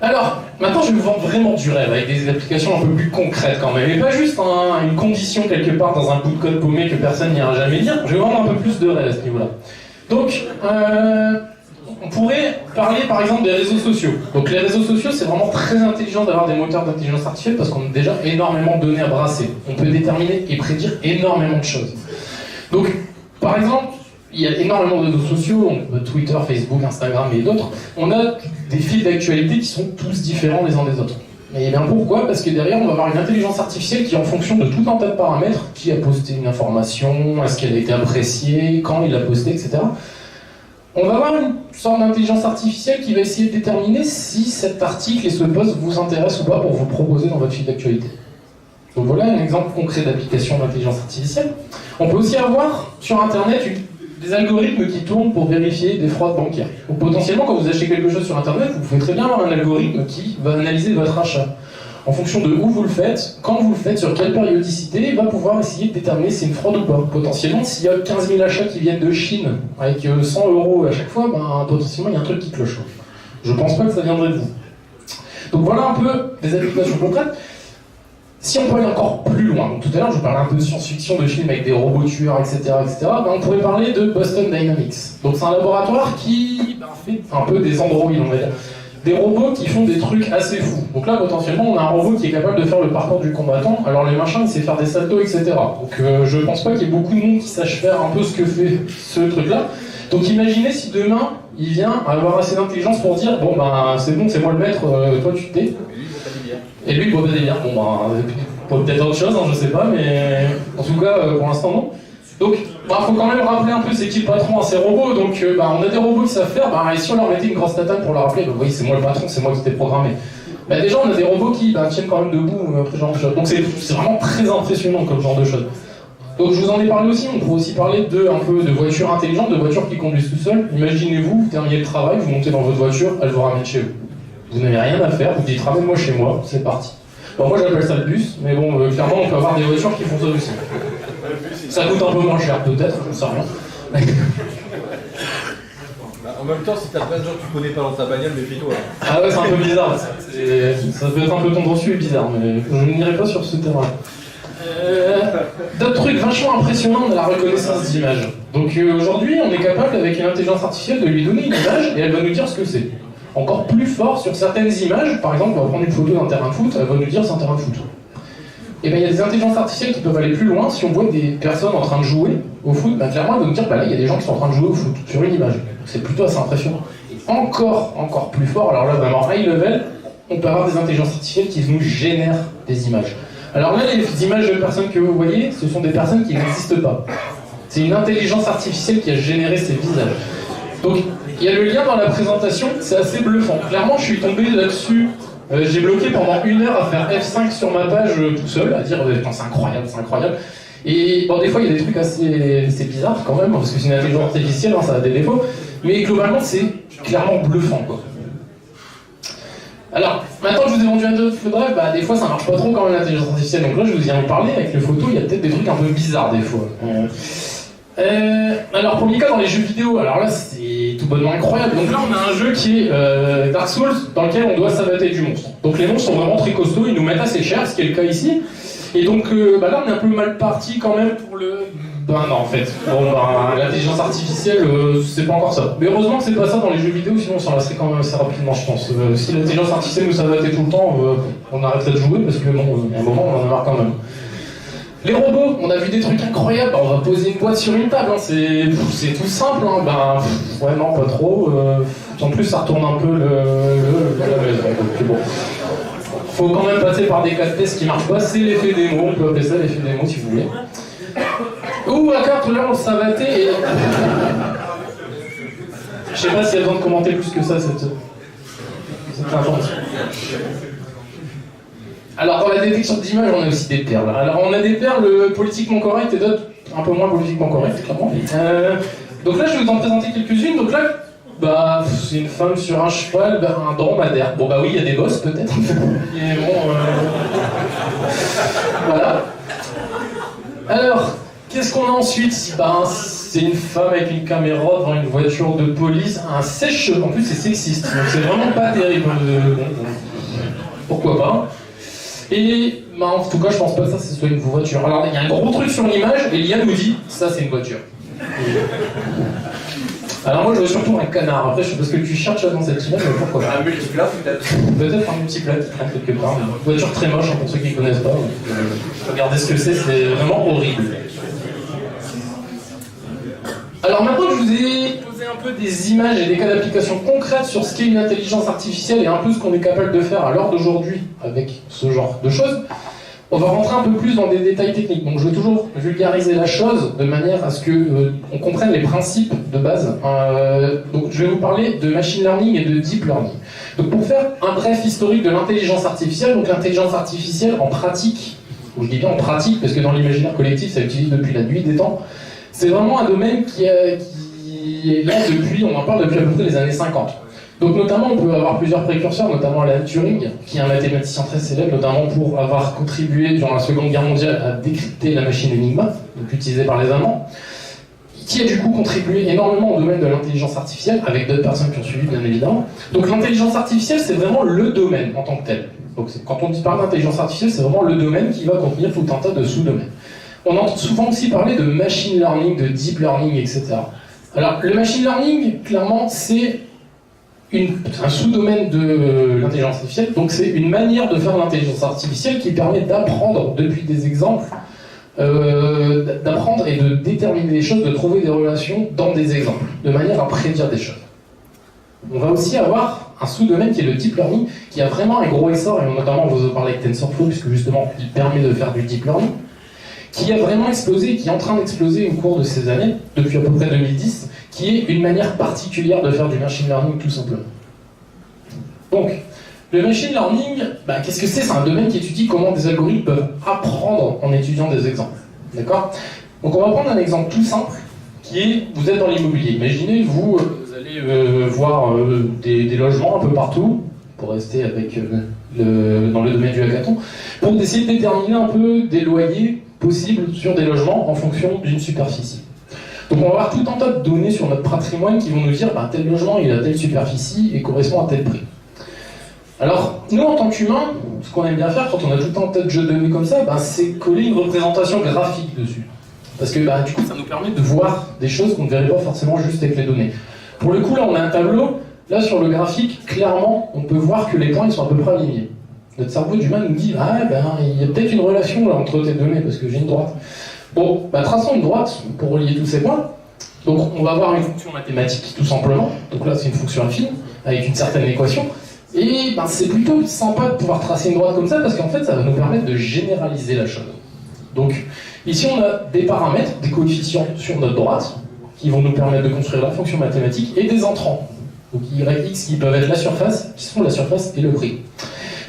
Alors, maintenant je vais vous vendre vraiment du rêve, avec des applications un peu plus concrètes quand même, et pas juste une condition quelque part dans un bout de code paumé que personne n'ira jamais lire, je vais vendre un peu plus de rêve à ce niveau-là. Donc, on pourrait parler par exemple des réseaux sociaux. Donc les réseaux sociaux, c'est vraiment très intelligent d'avoir des moteurs d'intelligence artificielle parce qu'on a déjà énormément de données à brasser. On peut déterminer et prédire énormément de choses. Donc, par exemple, il y a énormément de réseaux sociaux, Twitter, Facebook, Instagram et d'autres. On a des fils d'actualité qui sont tous différents les uns des autres. Et bien pourquoi? Parce que derrière, on va avoir une intelligence artificielle qui, en fonction de tout un tas de paramètres, qui a posté une information, est-ce qu'elle a été appréciée, quand il l'a postée, etc. On va avoir une sorte d'intelligence artificielle qui va essayer de déterminer si cet article et ce post vous intéressent ou pas pour vous proposer dans votre fil d'actualité. Donc voilà un exemple concret d'application d'intelligence artificielle. On peut aussi avoir sur Internet des algorithmes qui tournent pour vérifier des fraudes bancaires. Donc potentiellement, quand vous achetez quelque chose sur Internet, vous pouvez très bien avoir un algorithme qui va analyser votre achat. En fonction de où vous le faites, quand vous le faites, sur quelle périodicité, il va pouvoir essayer de déterminer si c'est une fraude ou pas. Potentiellement, s'il y a 15 000 achats qui viennent de Chine, avec 100 € à chaque fois, potentiellement il y a un truc qui cloche. Je pense pas que ça viendrait de vous. Donc voilà un peu des applications concrètes. Si on peut aller encore plus loin, donc tout à l'heure je vous parlais un peu de science-fiction, de films avec des robots tueurs, etc., on pourrait parler de Boston Dynamics. Donc c'est un laboratoire qui fait un peu des androïdes, on va dire. des robots qui font des trucs assez fous. Donc là, potentiellement, on a un robot qui est capable de faire le parcours du combattant. Alors le machin, il sait faire des saltos, etc. Donc je pense pas qu'il y ait beaucoup de monde qui sache faire un peu ce que fait ce truc-là. Donc imaginez si demain, il vient avoir assez d'intelligence pour dire bon ben c'est bon, c'est moi le maître, toi tu te tais. Et lui il boit pas des bières. Bon ben peut-être autre chose, hein, je sais pas, mais en tout cas pour l'instant non. Donc faut quand même rappeler un peu c'est qui le patron à ces robots. Donc on a des robots qui savent faire, et si on leur mettait une grosse tatane pour leur rappeler, vous voyez c'est moi le patron, c'est moi qui t'ai programmé. Déjà on a des robots qui tiennent quand même debout après ce genre de choses. Donc c'est vraiment très impressionnant comme genre de choses. Donc je vous en ai parlé aussi, on pourrait aussi parler un peu de voitures intelligentes, de voitures qui conduisent tout seules. Imaginez-vous, vous terminez le travail, vous montez dans votre voiture, elle vous ramène chez vous. Vous n'avez rien à faire, vous dites ramène-moi chez moi, c'est parti. Bon moi j'appelle ça le bus, mais bon clairement on peut avoir des voitures qui font ça aussi. Ça coûte un peu moins cher peut-être, je ne sais rien. En même temps, si t'as plein de gens que tu connais pas dans ta bagnole, méfie-toi. Ah ouais c'est un peu bizarre, ça peut être un peu tendancieux et bizarre, mais je n'irai pas sur ce terrain. D'autres trucs vachement impressionnants, on a la reconnaissance d'image. Donc aujourd'hui, on est capable, avec une intelligence artificielle, de lui donner une image et elle va nous dire ce que c'est. Encore plus fort sur certaines images, par exemple, on va prendre une photo d'un terrain de foot, elle va nous dire c'est un terrain de foot. Et bien il y a des intelligences artificielles qui peuvent aller plus loin. Si on voit des personnes en train de jouer au foot, clairement elle va nous dire là il y a des gens qui sont en train de jouer au foot sur une image. C'est plutôt assez impressionnant. Et encore plus fort, alors là vraiment high level, on peut avoir des intelligences artificielles qui nous génèrent des images. Alors là, les images de personnes que vous voyez, ce sont des personnes qui n'existent pas. C'est une intelligence artificielle qui a généré ces visages. Donc, il y a le lien dans la présentation, c'est assez bluffant. Clairement, je suis tombé là-dessus, j'ai bloqué pendant 1 heure à faire F5 sur ma page tout seul, à dire c'est incroyable, c'est incroyable. Et bon, des fois, il y a des trucs assez bizarres quand même, parce que c'est une intelligence artificielle, hein, ça a des défauts. Mais globalement, c'est clairement bluffant, quoi. Alors, maintenant que je vous ai vendu un autre drive, des fois ça marche pas trop quand même l'intelligence artificielle. Donc là, je vous y en parler avec les photos, il y a peut-être des trucs un peu bizarres des fois. Alors, premier cas dans les jeux vidéo, alors là c'est tout bonnement incroyable. Donc là, on a un jeu qui est Dark Souls, dans lequel on doit s'abattre du monstre. Donc les monstres sont vraiment très costauds, ils nous mettent assez cher, ce qui est le cas ici. Et donc là, on est un peu mal parti quand même pour le. Non, en fait. Bon, l'intelligence artificielle, c'est pas encore ça. Mais heureusement que c'est pas ça dans les jeux vidéo, sinon on s'en lasserait quand même assez rapidement, je pense. Si l'intelligence artificielle nous s'abattait tout le temps, on arrêterait de jouer parce que, bon, à un moment, on en a marre quand même. Les robots, on a vu des trucs incroyables. On va poser une boîte sur une table, hein. C'est tout simple. Hein. Ouais, non, pas trop. En plus, ça retourne un peu la maison. Donc, bon. Faut quand même passer par des cas de tests qui marchent pas. C'est l'effet démo, on peut appeler ça l'effet démo si vous voulez. Ouh, la carte, là, on s'abattait et... Je sais pas s'il y a besoin de commenter plus que ça, cette invention. Alors, dans la détection d'image, on a aussi des perles. Alors, on a des perles politiquement correctes et d'autres un peu moins politiquement correctes, clairement. Donc là, je vais vous en présenter quelques-unes. Donc là, c'est une femme sur un cheval, un dromadaire. Bon, oui, il y a des bosses, peut-être. Et bon, voilà. Alors... Qu'est-ce qu'on a ensuite? C'est une femme avec une caméra devant une voiture de police, un sèche-cheveux. En plus, c'est sexiste, donc c'est vraiment pas terrible. Pourquoi pas? Et en tout cas, je pense pas que ça soit une voiture. Alors, il y a un gros truc sur l'image, et l'IA nous dit ça, c'est une voiture. Alors, moi, je veux surtout un canard. Après, je sais pas ce que tu cherches dans cette image, mais pourquoi pas? Un multiplat, peut-être? Peut-être un multiplat qui traîne quelque part. Une voiture très moche, pour ceux qui connaissent pas. Regardez ce que c'est vraiment horrible. Alors maintenant que je vous ai posé un peu des images et des cas d'application concrètes sur ce qu'est une intelligence artificielle et un peu ce qu'on est capable de faire à l'heure d'aujourd'hui avec ce genre de choses, on va rentrer un peu plus dans des détails techniques. Donc je vais toujours vulgariser la chose de manière à ce qu'on comprenne les principes de base. Donc je vais vous parler de machine learning et de deep learning. Donc pour faire un bref historique de l'intelligence artificielle, donc l'intelligence artificielle en pratique, je dis bien en pratique parce que dans l'imaginaire collectif ça utilise depuis la nuit des temps, c'est vraiment un domaine qui est là depuis, on en parle depuis à peu près les années 50. Donc notamment, on peut avoir plusieurs précurseurs, notamment Alan Turing, qui est un mathématicien très célèbre, notamment pour avoir contribué durant la Seconde Guerre mondiale à décrypter la machine Enigma, donc utilisée par les Allemands, qui a du coup contribué énormément au domaine de l'intelligence artificielle, avec d'autres personnes qui ont suivi bien évidemment. Donc l'intelligence artificielle, c'est vraiment le domaine en tant que tel. Donc quand on parle d'intelligence artificielle, c'est vraiment le domaine qui va contenir tout un tas de sous-domaines. On entend souvent aussi parler de machine learning, de deep learning, etc. Alors, le machine learning, clairement, c'est un sous-domaine de l'intelligence artificielle. Donc c'est une manière de faire l'intelligence artificielle qui permet d'apprendre depuis des exemples, d'apprendre et de déterminer des choses, de trouver des relations dans des exemples, de manière à prédire des choses. On va aussi avoir un sous-domaine qui est le deep learning, qui a vraiment un gros essor, et notamment on vous en parlait avec TensorFlow, puisque justement il permet de faire du deep learning, qui a vraiment explosé, qui est en train d'exploser au cours de ces années, depuis à peu près 2010, qui est une manière particulière de faire du machine learning tout simplement. Donc, le machine learning, qu'est-ce que c'est? C'est un domaine qui étudie comment des algorithmes peuvent apprendre en étudiant des exemples. D'accord? Donc on va prendre un exemple tout simple, qui est, vous êtes dans l'immobilier. Imaginez, vous allez voir des logements un peu partout, pour rester avec, dans le domaine du hackathon, pour essayer de déterminer un peu des loyers possibles sur des logements en fonction d'une superficie. Donc on va avoir tout un tas de données sur notre patrimoine qui vont nous dire tel logement il a telle superficie et correspond à tel prix. Alors nous en tant qu'humains, ce qu'on aime bien faire quand on a tout un tas de jeux de données comme ça, c'est coller une représentation graphique dessus. Parce que du coup ça nous permet de voir des choses qu'on ne verrait pas forcément juste avec les données. Pour le coup là on a un tableau, là sur le graphique, clairement on peut voir que les points ils sont à peu près alignés. Notre cerveau d'humain nous dit il y a peut-être une relation là entre tes données parce que j'ai une droite. Bon, traçons une droite pour relier tous ces points. Donc on va avoir une fonction mathématique tout simplement. Donc là c'est une fonction affine avec une certaine équation. Et c'est plutôt sympa de pouvoir tracer une droite comme ça parce qu'en fait ça va nous permettre de généraliser la chose. Donc ici on a des paramètres, des coefficients sur notre droite qui vont nous permettre de construire la fonction mathématique et des entrants. Donc y, x qui peuvent être la surface, qui sont la surface et le prix.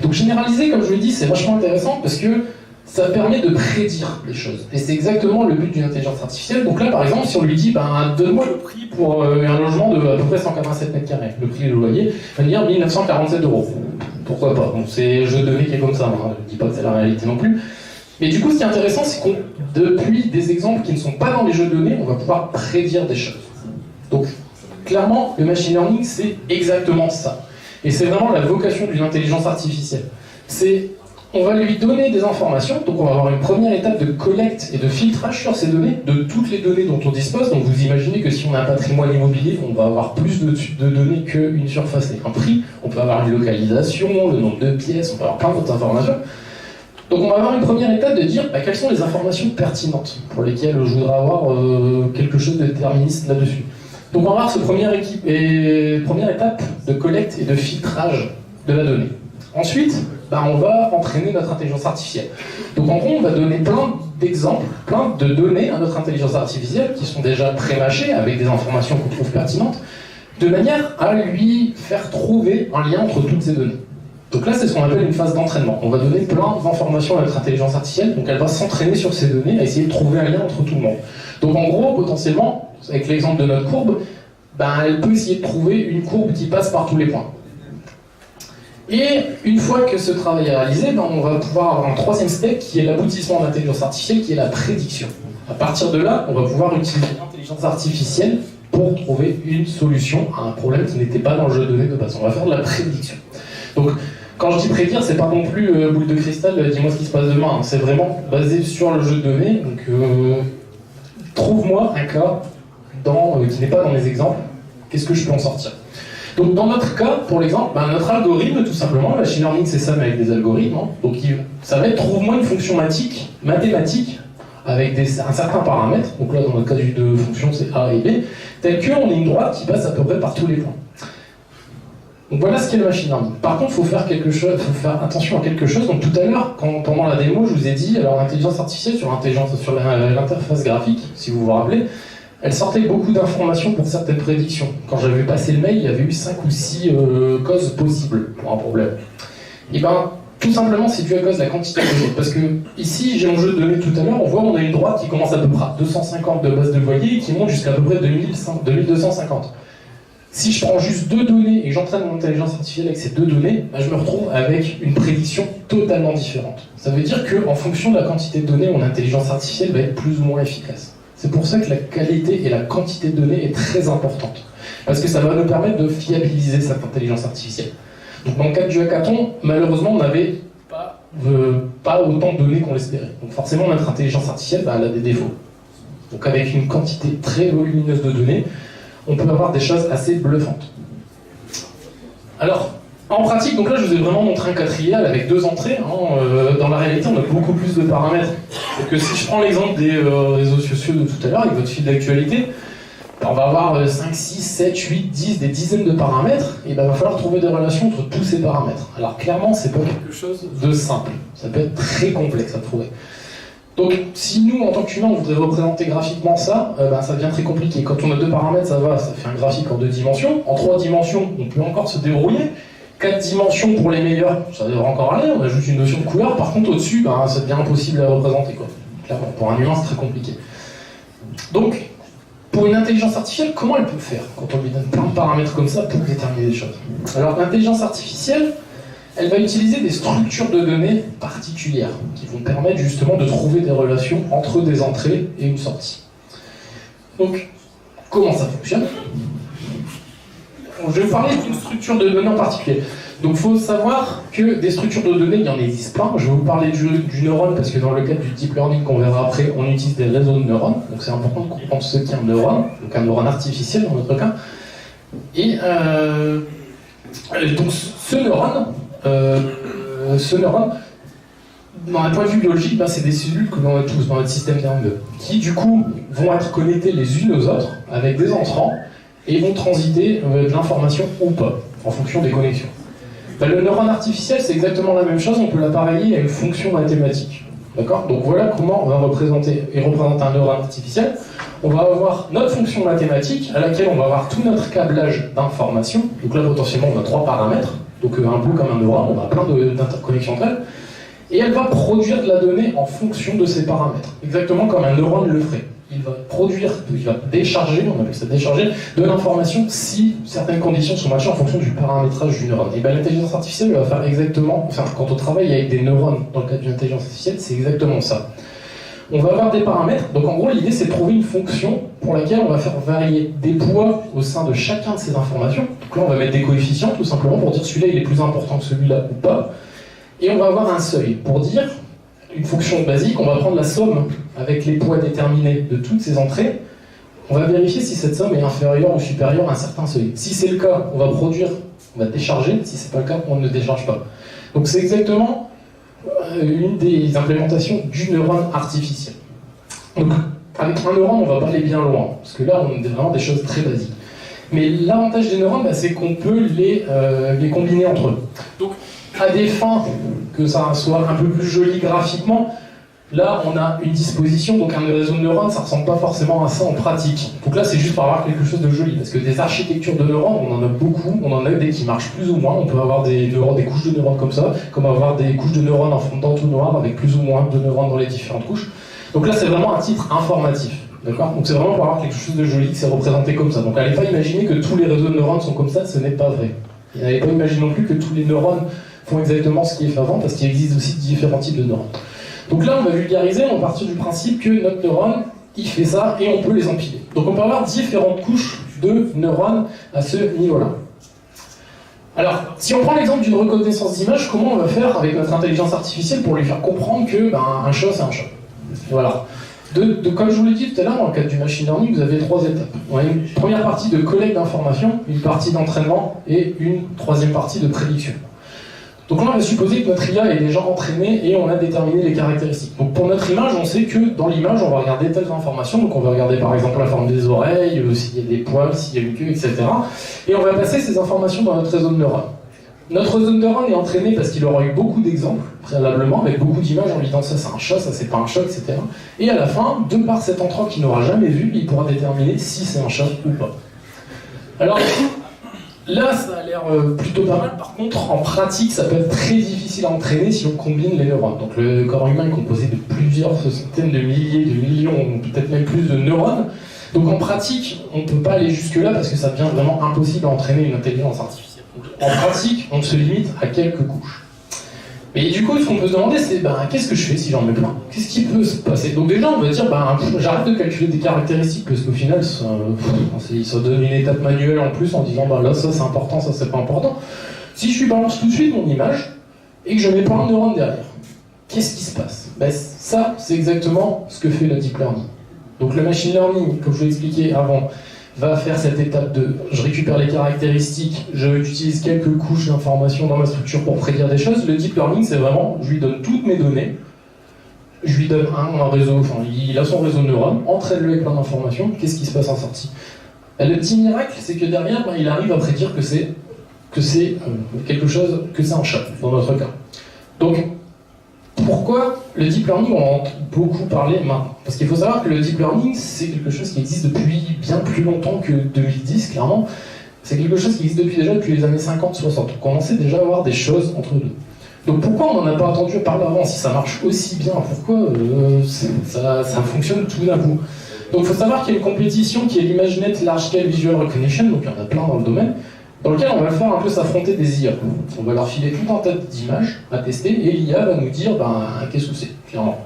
Donc généraliser, comme je l'ai dit, c'est vachement intéressant parce que ça permet de prédire les choses. Et c'est exactement le but d'une intelligence artificielle. Donc là, par exemple, si on lui dit, donne-moi le prix pour un logement de à peu près 187 mètres carrés, le prix du loyer, il va dire 1947 €. Pourquoi pas? Bon, c'est le jeu de données qui est comme ça, je ne dis pas que c'est la réalité non plus. Mais du coup, ce qui est intéressant, c'est qu'on, depuis des exemples qui ne sont pas dans les jeux de données, on va pouvoir prédire des choses. Donc, clairement, le machine learning, c'est exactement ça. Et c'est vraiment la vocation d'une intelligence artificielle. On va lui donner des informations, donc on va avoir une première étape de collecte et de filtrage sur ces données, de toutes les données dont on dispose. Donc vous imaginez que si on a un patrimoine immobilier, on va avoir plus de données qu'une surface et un prix. On peut avoir une localisation, le nombre de pièces, on peut avoir plein d'autres informations. Donc on va avoir une première étape de dire quelles sont les informations pertinentes pour lesquelles je voudrais avoir quelque chose de déterministe là-dessus. Donc on va avoir cette première étape de collecte et de filtrage de la donnée. Ensuite, on va entraîner notre intelligence artificielle. Donc en gros, on va donner plein d'exemples, plein de données à notre intelligence artificielle qui sont déjà pré-mâchées avec des informations qu'on trouve pertinentes, de manière à lui faire trouver un lien entre toutes ces données. Donc là, c'est ce qu'on appelle une phase d'entraînement. On va donner plein d'informations à notre intelligence artificielle, donc elle va s'entraîner sur ces données, à essayer de trouver un lien entre tout le monde. Donc en gros, potentiellement, avec l'exemple de notre courbe, elle peut essayer de trouver une courbe qui passe par tous les points. Et une fois que ce travail est réalisé, on va pouvoir avoir un troisième step qui est l'aboutissement de l'intelligence artificielle, qui est la prédiction. À partir de là, on va pouvoir utiliser l'intelligence artificielle pour trouver une solution à un problème qui n'était pas dans le jeu de données de base. On va faire de la prédiction. Donc, quand je dis prédire, c'est pas non plus boule de cristal, dis-moi ce qui se passe demain. C'est vraiment basé sur le jeu de données. Donc, trouve-moi un cas qui n'est pas dans les exemples. Qu'est-ce que je peux en sortir? Donc dans notre cas, pour l'exemple, notre algorithme, tout simplement, le machine learning c'est ça mais avec des algorithmes, donc ça va être trouve-moi une fonction mathématique avec un certain paramètre, donc là dans notre cas de fonction c'est A et B, tel qu'on ait une droite qui passe à peu près par tous les points. Donc voilà ce qu'est le machine learning. Par contre, il faut faire attention à quelque chose. Donc tout à l'heure, pendant la démo, je vous ai dit, alors l'intelligence artificielle sur l'interface graphique, si vous vous rappelez, elle sortait beaucoup d'informations pour certaines prédictions. Quand j'avais passé le mail, il y avait eu 5 ou 6 causes possibles pour un problème. Et tout simplement, c'est dû à cause de la quantité de données. Parce que ici, j'ai mon jeu de données tout à l'heure, on voit on a une droite qui commence à peu près à 250 de base de loyer et qui monte jusqu'à peu près 2250. Si je prends juste 2 données et que j'entraîne mon intelligence artificielle avec ces 2 données, je me retrouve avec une prédiction totalement différente. Ça veut dire qu'en fonction de la quantité de données, mon intelligence artificielle va être plus ou moins efficace. C'est pour ça que la qualité et la quantité de données est très importante. Parce que ça va nous permettre de fiabiliser cette intelligence artificielle. Donc dans le cadre du hackathon, malheureusement, on n'avait pas autant de données qu'on l'espérait. Donc forcément, notre intelligence artificielle, elle a des défauts. Donc avec une quantité très volumineuse de données, on peut avoir des choses assez bluffantes. Alors, en pratique, donc là je vous ai vraiment montré un cas trivial avec 2 entrées. Dans la réalité, on a beaucoup plus de paramètres. Donc si je prends l'exemple des réseaux sociaux de tout à l'heure, avec votre fil d'actualité, on va avoir 5, 6, 7, 8, 10, des dizaines de paramètres, et il va falloir trouver des relations entre tous ces paramètres. Alors clairement, c'est pas quelque chose de simple. Ça peut être très complexe à trouver. Donc si nous, en tant qu'humains, on voudrait représenter graphiquement ça, ça devient très compliqué. Quand on a 2 paramètres, ça va, ça fait un graphique en 2 dimensions. En 3 dimensions, on peut encore se débrouiller. 4 dimensions pour les meilleurs, ça devrait encore aller, on ajoute une notion de couleur. Par contre, au-dessus, ça devient impossible à représenter, quoi. Clairement, pour un humain, c'est très compliqué. Donc, pour une intelligence artificielle, comment elle peut faire quand on lui donne plein de paramètres comme ça pour déterminer des choses? Alors, l'intelligence artificielle, elle va utiliser des structures de données particulières qui vont permettre justement de trouver des relations entre des entrées et une sortie. Donc, comment ça fonctionne? Je vais vous parler d'une structure de données en particulier. Donc il faut savoir que des structures de données, il y en existe plein. Je vais vous parler du neurone parce que dans le cadre du deep learning qu'on verra après, on utilise des réseaux de neurones. Donc c'est important de comprendre ce qu'est un neurone, donc un neurone artificiel dans notre cas. Et donc ce neurone, dans un point de vue biologique, c'est des cellules que l'on a tous dans notre système nerveux, qui du coup vont être connectées les unes aux autres avec des entrants et vont transiter de l'information ou pas, en fonction des connexions. Le neurone artificiel, c'est exactement la même chose, on peut l'appareiller à une fonction mathématique. D'accord? Donc voilà comment on va représenter un neurone artificiel. On va avoir notre fonction mathématique, à laquelle on va avoir tout notre câblage d'informations. Donc là, potentiellement, on a 3 paramètres. Donc un peu comme un neurone, on a plein d'interconnexions entre elles. Et elle va produire de la donnée en fonction de ces paramètres, exactement comme un neurone le ferait. Il va décharger, on appelle ça décharger, de l'information si certaines conditions sont matchées en fonction du paramétrage du neurone. Et l'intelligence artificielle va faire exactement, quand on travaille avec des neurones dans le cadre d'une intelligence artificielle, c'est exactement ça. On va avoir des paramètres, donc en gros l'idée c'est de trouver une fonction pour laquelle on va faire varier des poids au sein de chacun de ces informations. Donc là on va mettre des coefficients tout simplement pour dire celui-là il est plus important que celui-là ou pas. Et on va avoir un seuil pour dire une fonction basique, on va prendre la somme avec les poids déterminés de toutes ces entrées. On va vérifier si cette somme est inférieure ou supérieure à un certain seuil. Si c'est le cas, on va décharger. Si c'est pas le cas, on ne décharge pas. Donc c'est exactement une des implémentations du neurone artificiel. Donc avec un neurone, on va pas aller bien loin, parce que là, on a vraiment des choses très basiques. Mais l'avantage des neurones, c'est qu'on peut les combiner entre eux. Donc à des fins que ça soit un peu plus joli graphiquement, là on a une disposition, donc un réseau de neurones, ça ressemble pas forcément à ça en pratique. Donc là c'est juste pour avoir quelque chose de joli, parce que des architectures de neurones, on en a beaucoup, on en a des qui marchent plus ou moins, on peut avoir des couches de neurones comme ça, comme avoir des couches de neurones en fond d'entonnoir avec plus ou moins de neurones dans les différentes couches. Donc là c'est vraiment un titre informatif. D'accord ? Donc c'est vraiment pour avoir quelque chose de joli, que c'est représenté comme ça. Donc n'allez pas imaginer que tous les réseaux de neurones sont comme ça, ce n'est pas vrai. Et n'allez pas imaginer non plus que tous les neurones font exactement ce qui est fait avant, parce qu'il existe aussi différents types de neurones. Donc là, on va vulgariser, on va partir du principe que notre neurone, il fait ça, et on peut les empiler. Donc on peut avoir différentes couches de neurones à ce niveau-là. Alors, si on prend l'exemple d'une reconnaissance d'image, comment on va faire avec notre intelligence artificielle pour lui faire comprendre que un chat, c'est un chat? Voilà. Comme je vous l'ai dit tout à l'heure, dans le cadre du machine learning, vous avez 3 étapes. On a une première partie de collecte d'informations, une partie d'entraînement, et une troisième partie de prédiction. Donc là, on va supposer que notre IA est déjà entraînée et on a déterminé les caractéristiques. Donc pour notre image, on sait que dans l'image, on va regarder telles informations. Donc on va regarder par exemple la forme des oreilles, s'il y a des poils, s'il y a une queue, etc. Et on va passer ces informations dans notre réseau de neurones. Notre réseau de neurones est entraîné parce qu'il aura eu beaucoup d'exemples, préalablement, avec beaucoup d'images en lui disant ça c'est un chat, ça c'est pas un chat, etc. Et à la fin, de par cet entrant qu'il n'aura jamais vu, il pourra déterminer si c'est un chat ou pas. Alors, là, ça a l'air plutôt pas mal. Par contre, en pratique, ça peut être très difficile à entraîner si on combine les neurones. Donc le corps humain est composé de plusieurs centaines de milliers, de millions, peut-être même plus de neurones. Donc en pratique, on ne peut pas aller jusque-là parce que ça devient vraiment impossible à entraîner une intelligence artificielle. Donc, en pratique, on se limite à quelques couches. Et du coup, ce qu'on peut se demander, c'est qu'est-ce que je fais si j'en mets plein? Qu'est-ce qui peut se passer? Donc déjà, on va dire, j'arrête de calculer des caractéristiques, parce qu'au final, ça donne une étape manuelle en plus en disant, là, ça c'est important, ça c'est pas important. Si je lui balance tout de suite mon image, et que je mets plein de neurones derrière, qu'est-ce qui se passe? Ça, c'est exactement ce que fait le deep learning. Donc le machine learning, comme je vous l'ai expliqué avant, va faire cette étape de je récupère les caractéristiques, j'utilise quelques couches d'informations dans ma structure pour prédire des choses. Le deep learning, c'est vraiment, je lui donne toutes mes données, je lui donne un réseau, enfin il a son réseau de neurones, entraîne-le avec plein d'informations, qu'est-ce qui se passe en sortie? Le petit miracle, c'est que derrière, il arrive à prédire que c'est quelque chose, que c'est un chat, dans notre cas. Donc, pourquoi le deep learning, on en entend beaucoup parler maintenant? Parce qu'il faut savoir que le deep learning, c'est quelque chose qui existe depuis bien plus longtemps que 2010, clairement. C'est quelque chose qui existe déjà depuis les années 50-60. On commençait déjà à avoir des choses entre deux. Donc pourquoi on n'en a pas entendu parler avant? Si ça marche aussi bien, pourquoi ça fonctionne tout d'un coup? Donc il faut savoir qu'il y a une compétition qui est l'ImageNet Large Scale Visual Recognition, donc il y en a plein dans le domaine, dans lequel on va faire un peu s'affronter des IA. On va leur filer tout un tas d'images à tester, et l'IA va nous dire qu'est-ce que c'est, clairement.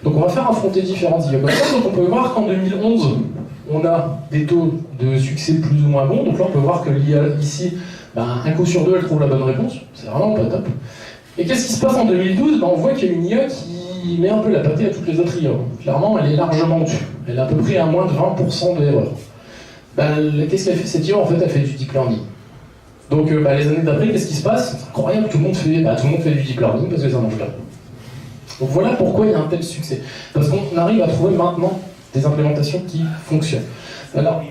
Donc on va faire affronter différentes IA comme ça. Donc on peut voir qu'en 2011, on a des taux de succès plus ou moins bons. Donc là on peut voir que l'IA ici, un coup sur deux, elle trouve la bonne réponse. C'est vraiment pas top. Et qu'est-ce qui se passe en 2012? On voit qu'il y a une IA qui met un peu la pâtée à toutes les autres IA. Clairement, elle est largement dessus. Elle est à peu près à moins de 20% d'erreur. Qu'est-ce qu'elle fait cette IA? En fait, elle fait du deep learning. Donc les années d'après, qu'est-ce qui se passe? C'est incroyable, tout le monde fait du deep learning parce que ça marche bien. Donc voilà pourquoi il y a un tel succès. Parce qu'on arrive à trouver maintenant des implémentations qui fonctionnent. Alors,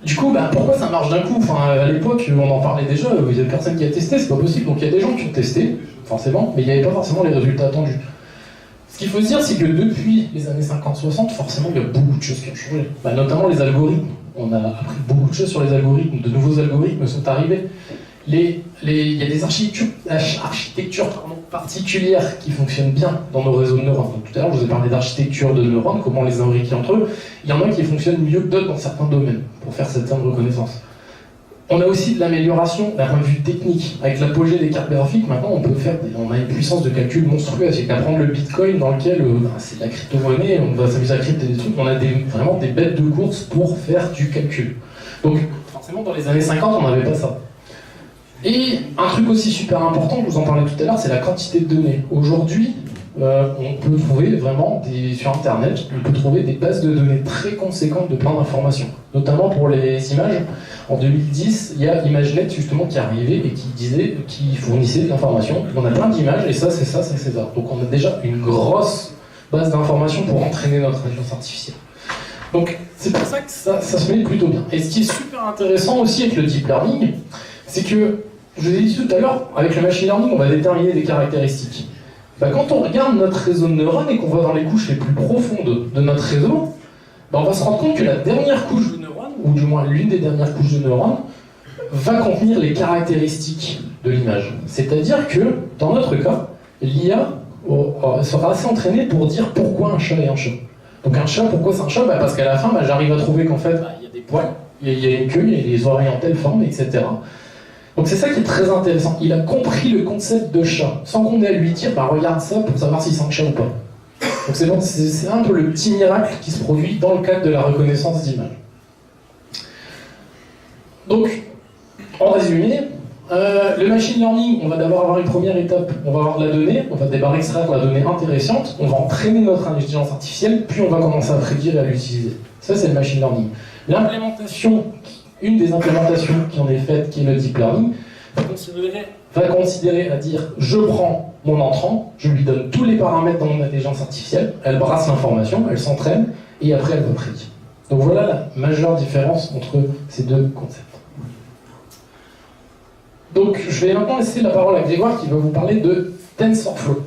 du coup, pourquoi ça marche d'un coup? À l'époque, on en parlait déjà, il n'y a personne qui a testé, c'est pas possible. Donc il y a des gens qui ont testé, forcément, mais il n'y avait pas forcément les résultats attendus. Ce qu'il faut se dire, c'est que depuis les années 50-60, forcément, il y a beaucoup de choses qui ont changé. Notamment les algorithmes. On a appris beaucoup de choses sur les algorithmes, de nouveaux algorithmes sont arrivés. Il y a des architectures particulières qui fonctionnent bien dans nos réseaux de neurones. Donc, tout à l'heure, je vous ai parlé d'architecture de neurones, comment on les enrichit entre eux. Il y en a qui fonctionnent mieux que d'autres dans certains domaines, pour faire certaines reconnaissances. On a aussi de l'amélioration d'un point de vue technique. Avec l'apogée des cartes graphiques, maintenant, on a une puissance de calcul monstrueuse. C'est qu'à prendre le Bitcoin, dans lequel c'est de la crypto-monnaie, on va s'amuser à crypter des trucs, on a vraiment des bêtes de course pour faire du calcul. Donc, forcément, dans les années 50, on n'avait pas ça. Et un truc aussi super important, je vous en parlais tout à l'heure, c'est la quantité de données. Aujourd'hui, on peut trouver vraiment, sur Internet, on peut trouver des bases de données très conséquentes de plein d'informations. Notamment pour les images. En 2010, il y a ImageNet justement qui est arrivé et qui fournissait de l'information. On a plein d'images et ça, c'est ça, c'est ça. Donc on a déjà une grosse base d'informations pour entraîner notre intelligence artificielle. Donc c'est pour ça que ça se met plutôt bien. Et ce qui est super intéressant aussi avec le deep learning, c'est que, je vous ai dit tout à l'heure, avec le machine learning, on va déterminer des caractéristiques. Quand on regarde notre réseau de neurones et qu'on va dans les couches les plus profondes de notre réseau, on va se rendre compte que la dernière couche de neurones, ou du moins l'une des dernières couches de neurones, va contenir les caractéristiques de l'image. C'est-à-dire que, dans notre cas, l'IA sera assez entraînée pour dire pourquoi un chat est un chat. Donc un chat, pourquoi c'est un chat? Parce qu'à la fin, j'arrive à trouver qu'en fait, il y a des poils, il y a une queue, il y a des oreilles en telle forme, etc. Donc c'est ça qui est très intéressant. Il a compris le concept de chat, sans qu'on ait à lui dire, regarde ça pour savoir si c'est un chat ou pas. Donc c'est un peu le petit miracle qui se produit dans le cadre de la reconnaissance d'image. Donc, en résumé, le machine learning, on va d'abord avoir une première étape, on va avoir de la donnée, on va d'abord extraire la donnée intéressante, on va entraîner notre intelligence artificielle, puis on va commencer à prédire et à l'utiliser. Ça, c'est le machine learning. Une des implémentations qui en est faite, qui est le deep learning, va considérer à dire je prends mon entrant, je lui donne tous les paramètres dans mon intelligence artificielle, elle brasse l'information, elle s'entraîne, et après elle va prédire. Donc voilà la majeure différence entre ces deux concepts. Donc je vais maintenant laisser la parole à Grégoire qui va vous parler de TensorFlow.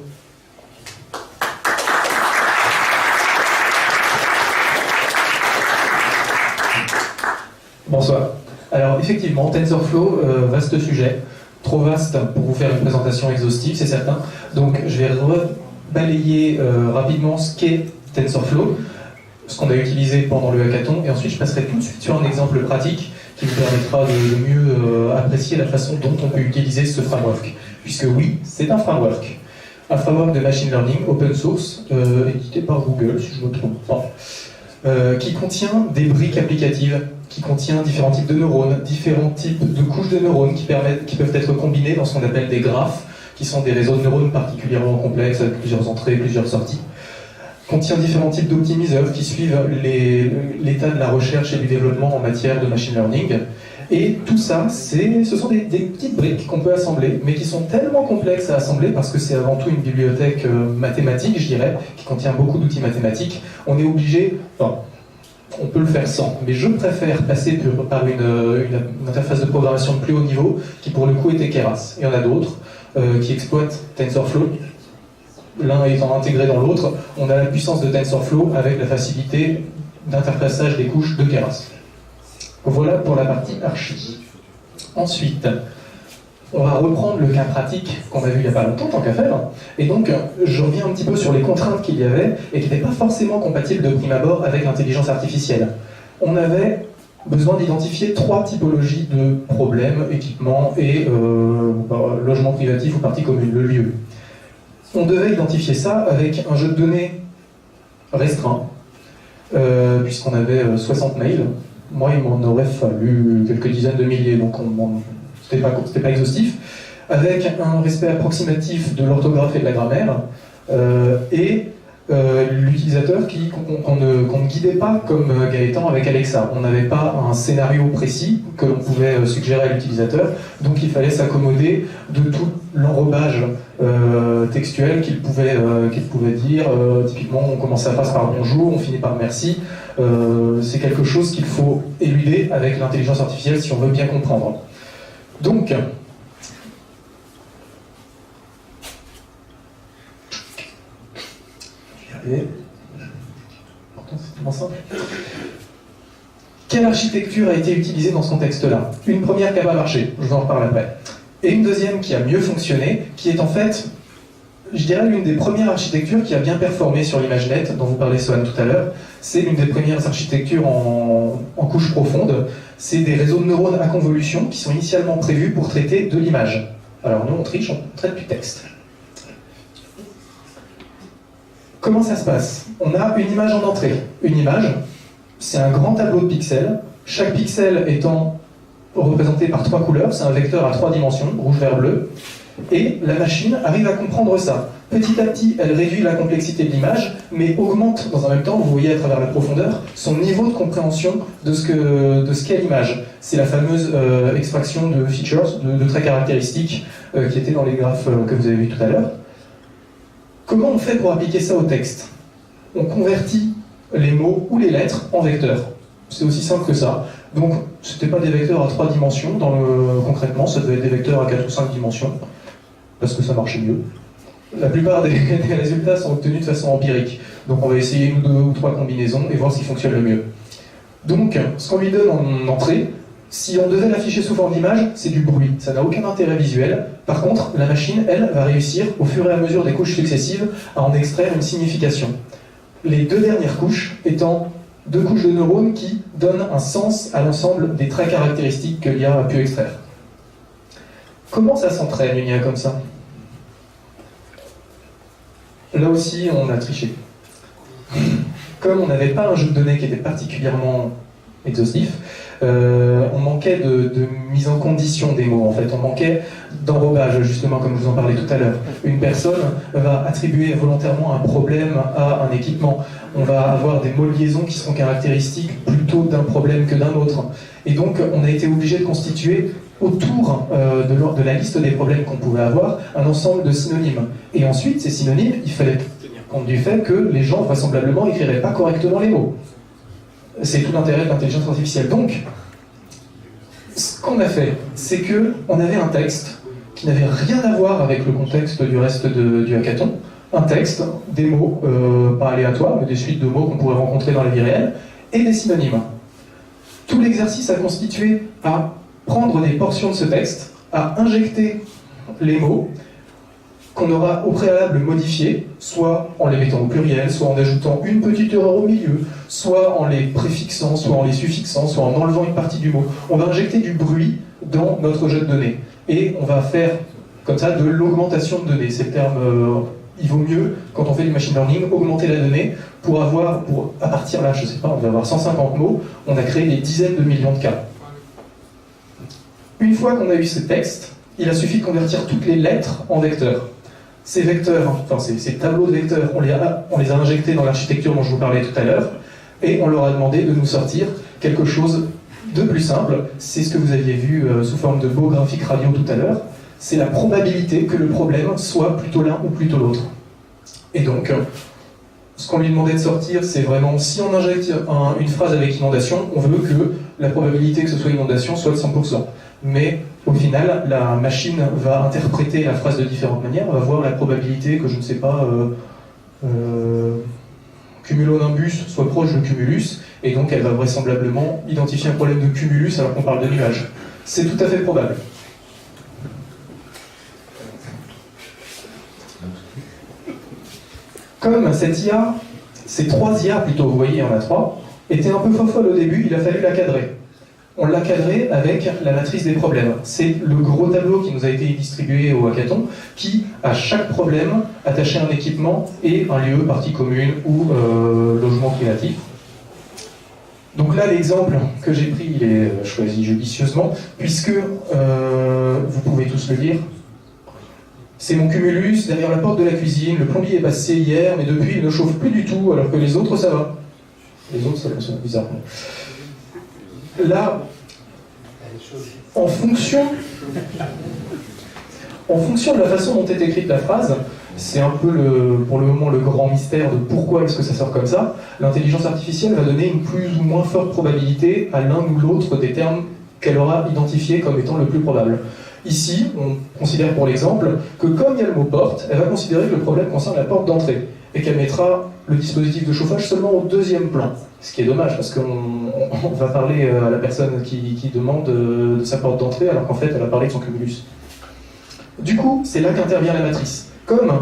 Bonsoir. Alors effectivement, TensorFlow, vaste sujet, trop vaste pour vous faire une présentation exhaustive, c'est certain. Donc je vais balayer rapidement ce qu'est TensorFlow, ce qu'on a utilisé pendant le hackathon, et ensuite je passerai tout de suite sur un exemple pratique qui vous permettra de mieux apprécier la façon dont on peut utiliser ce framework. Puisque oui, c'est un framework de machine learning open source, édité par Google, si je ne me trompe pas, qui contient des briques applicatives, qui contient différents types de neurones, différents types de couches de neurones qui peuvent être combinées dans ce qu'on appelle des graphes, qui sont des réseaux de neurones particulièrement complexes, avec plusieurs entrées, plusieurs sorties. contient différents types d'optimiseurs qui suivent l'état de la recherche et du développement en matière de machine learning. Et tout ça, ce sont des petites briques qu'on peut assembler, mais qui sont tellement complexes à assembler parce que c'est avant tout une bibliothèque mathématique, je dirais, qui contient beaucoup d'outils mathématiques. On est obligé, on peut le faire sans, mais je préfère passer par une interface de programmation de plus haut niveau qui pour le coup était Keras. Il y en a d'autres qui exploitent TensorFlow. L'un étant intégré dans l'autre, on a la puissance de TensorFlow avec la facilité d'interfaçage des couches de Keras. Voilà pour la partie archi. Ensuite, on va reprendre le cas pratique qu'on a vu il n'y a pas longtemps, tant qu'à faire. Et donc, je reviens un petit peu sur les contraintes qu'il y avait et qui n'étaient pas forcément compatibles de prime abord avec l'intelligence artificielle. On avait besoin d'identifier 3 typologies de problèmes, équipements et logements privatifs ou parties communes, le lieu. On devait identifier ça avec un jeu de données restreint, puisqu'on avait 60 mails. Moi, il m'en aurait fallu quelques dizaines de milliers, donc c'était pas exhaustif, avec un respect approximatif de l'orthographe et de la grammaire, et l'utilisateur qu'on ne guidait pas comme Gaëtan avec Alexa. On n'avait pas un scénario précis que l'on pouvait suggérer à l'utilisateur, donc il fallait s'accommoder de tout l'enrobage textuel qu'il pouvait dire. Typiquement, on commence sa phrase par bonjour, on finit par merci. C'est quelque chose qu'il faut éluder avec l'intelligence artificielle si on veut bien comprendre. Donc, pourtant c'est tellement simple. Quelle architecture a été utilisée dans ce contexte-là? Une première qui n'a pas marché, je vous en reparle après. Et une deuxième qui a mieux fonctionné, qui est en fait, je dirais, l'une des premières architectures qui a bien performé sur l'ImageNet, dont vous parlez Swan tout à l'heure. C'est l'une des premières architectures en couche profonde. C'est des réseaux de neurones à convolution qui sont initialement prévus pour traiter de l'image. Alors nous, on triche, on traite du texte. Comment ça se passe? On a une image en entrée. Une image, c'est un grand tableau de pixels, chaque pixel étant représenté par 3 couleurs, c'est un vecteur à 3 dimensions, rouge, vert, bleu, et la machine arrive à comprendre ça. Petit à petit, elle réduit la complexité de l'image, mais augmente dans un même temps, vous voyez à travers la profondeur, son niveau de compréhension de ce qu'est l'image. C'est la fameuse extraction de features, de traits caractéristiques, qui était dans les graphes que vous avez vus tout à l'heure. Comment on fait pour appliquer ça au texte? On convertit les mots ou les lettres en vecteurs. C'est aussi simple que ça. Donc, ce n'était pas des vecteurs à 3 dimensions, concrètement, ça devait être des vecteurs à 4 ou 5 dimensions, parce que ça marchait mieux. La plupart des résultats sont obtenus de façon empirique. Donc on va essayer une, 2 ou 3 combinaisons et voir ce qui fonctionne le mieux. Donc, ce qu'on lui donne en entrée, si on devait l'afficher sous forme d'image, c'est du bruit. Ça n'a aucun intérêt visuel. Par contre, la machine, elle, va réussir, au fur et à mesure des couches successives, à en extraire une signification. Les 2 dernières couches étant 2 couches de neurones qui donnent un sens à l'ensemble des traits caractéristiques que l'IA a pu extraire. Comment ça s'entraîne une IA comme ça? Là aussi, on a triché. Comme on n'avait pas un jeu de données qui était particulièrement exhaustif, on manquait de mise en condition des mots, en fait. On manquait d'enrobage, justement, comme je vous en parlais tout à l'heure. Une personne va attribuer volontairement un problème à un équipement. On va avoir des mots de liaison qui seront caractéristiques plutôt d'un problème que d'un autre. Et donc, on a été obligé de constituer autour de la liste des problèmes qu'on pouvait avoir un ensemble de synonymes. Et ensuite, ces synonymes, il fallait tenir compte du fait que les gens, vraisemblablement, n'écriraient pas correctement les mots. C'est tout l'intérêt de l'intelligence artificielle. Donc, ce qu'on a fait, c'est qu'on avait un texte qui n'avait rien à voir avec le contexte du reste du hackathon. Un texte, des mots, pas aléatoires, mais des suites de mots qu'on pourrait rencontrer dans la vie réelle, et des synonymes. Tout l'exercice a constitué à prendre des portions de ce texte, à injecter les mots qu'on aura au préalable modifiés, soit en les mettant au pluriel, soit en ajoutant une petite erreur au milieu, soit en les préfixant, soit en les suffixant, soit en enlevant une partie du mot. On va injecter du bruit dans notre jeu de données. Et on va faire, comme ça, de l'augmentation de données. C'est le terme... il vaut mieux, quand on fait du machine learning, augmenter la donnée pour avoir, à partir là, je sais pas, on va avoir 150 mots, on a créé des dizaines de millions de cas. Une fois qu'on a eu ce texte, il a suffi de convertir toutes les lettres en vecteurs. Ces vecteurs, enfin ces tableaux de vecteurs, on les a injectés dans l'architecture dont je vous parlais tout à l'heure, et on leur a demandé de nous sortir quelque chose de plus simple. C'est ce que vous aviez vu sous forme de beaux graphiques radio tout à l'heure. C'est la probabilité que le problème soit plutôt l'un ou plutôt l'autre. Et donc, ce qu'on lui demandait de sortir, c'est vraiment, si on injecte une phrase avec inondation, on veut que la probabilité que ce soit inondation soit de 100%. Mais au final, la machine va interpréter la phrase de différentes manières, va voir la probabilité que, je ne sais pas, cumulonimbus soit proche de cumulus, et donc elle va vraisemblablement identifier un problème de cumulus alors qu'on parle de nuage. C'est tout à fait probable. Comme cette IA, ces 3 IA plutôt, vous voyez, il y en a 3, étaient un peu folle au début, il a fallu la cadrer. On l'a cadré avec la matrice des problèmes. C'est le gros tableau qui nous a été distribué au hackathon, qui, à chaque problème, attachait un équipement et un lieu, partie commune ou logement privatif. Donc là, l'exemple que j'ai pris, il est choisi judicieusement, puisque, vous pouvez tous le lire, c'est mon cumulus derrière la porte de la cuisine, le plombier est passé hier, mais depuis il ne chauffe plus du tout, alors que les autres ça va. Les autres ça fonctionne bizarrement. Là, en fonction de la façon dont est écrite la phrase, c'est un peu pour le moment le grand mystère de pourquoi est-ce que ça sort comme ça, l'intelligence artificielle va donner une plus ou moins forte probabilité à l'un ou l'autre des termes qu'elle aura identifiés comme étant le plus probable. Ici, on considère pour l'exemple que comme il y a le mot porte, elle va considérer que le problème concerne la porte d'entrée et qu'elle mettra le dispositif de chauffage seulement au 2e plan. Ce qui est dommage parce qu'on va parler à la personne qui demande de sa porte d'entrée alors qu'en fait elle va parler de son cumulus. Du coup, c'est là qu'intervient la matrice. Comme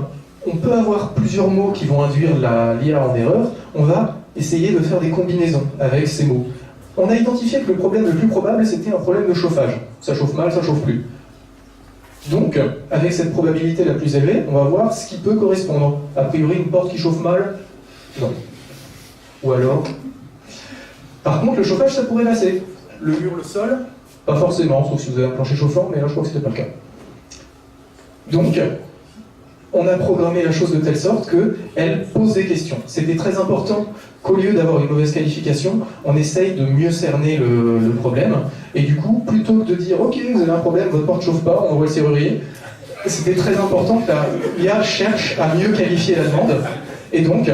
on peut avoir plusieurs mots qui vont induire l'IA en erreur, on va essayer de faire des combinaisons avec ces mots. On a identifié que le problème le plus probable c'était un problème de chauffage. Ça chauffe mal, ça chauffe plus. Donc, avec cette probabilité la plus élevée, on va voir ce qui peut correspondre. A priori, une porte qui chauffe mal, non. Ou alors... Par contre, le chauffage, ça pourrait lasser. Le mur, le sol, pas forcément, sauf si vous avez un plancher chauffant, mais là, je crois que c'était pas le cas. Donc, on a programmé la chose de telle sorte qu'elle pose des questions. C'était très important qu'au lieu d'avoir une mauvaise qualification, on essaye de mieux cerner le problème. Et du coup, plutôt que de dire « Ok, vous avez un problème, votre porte ne chauffe pas, on envoie le serrurier », c'était très important que l'IA cherche à mieux qualifier la demande. Et donc,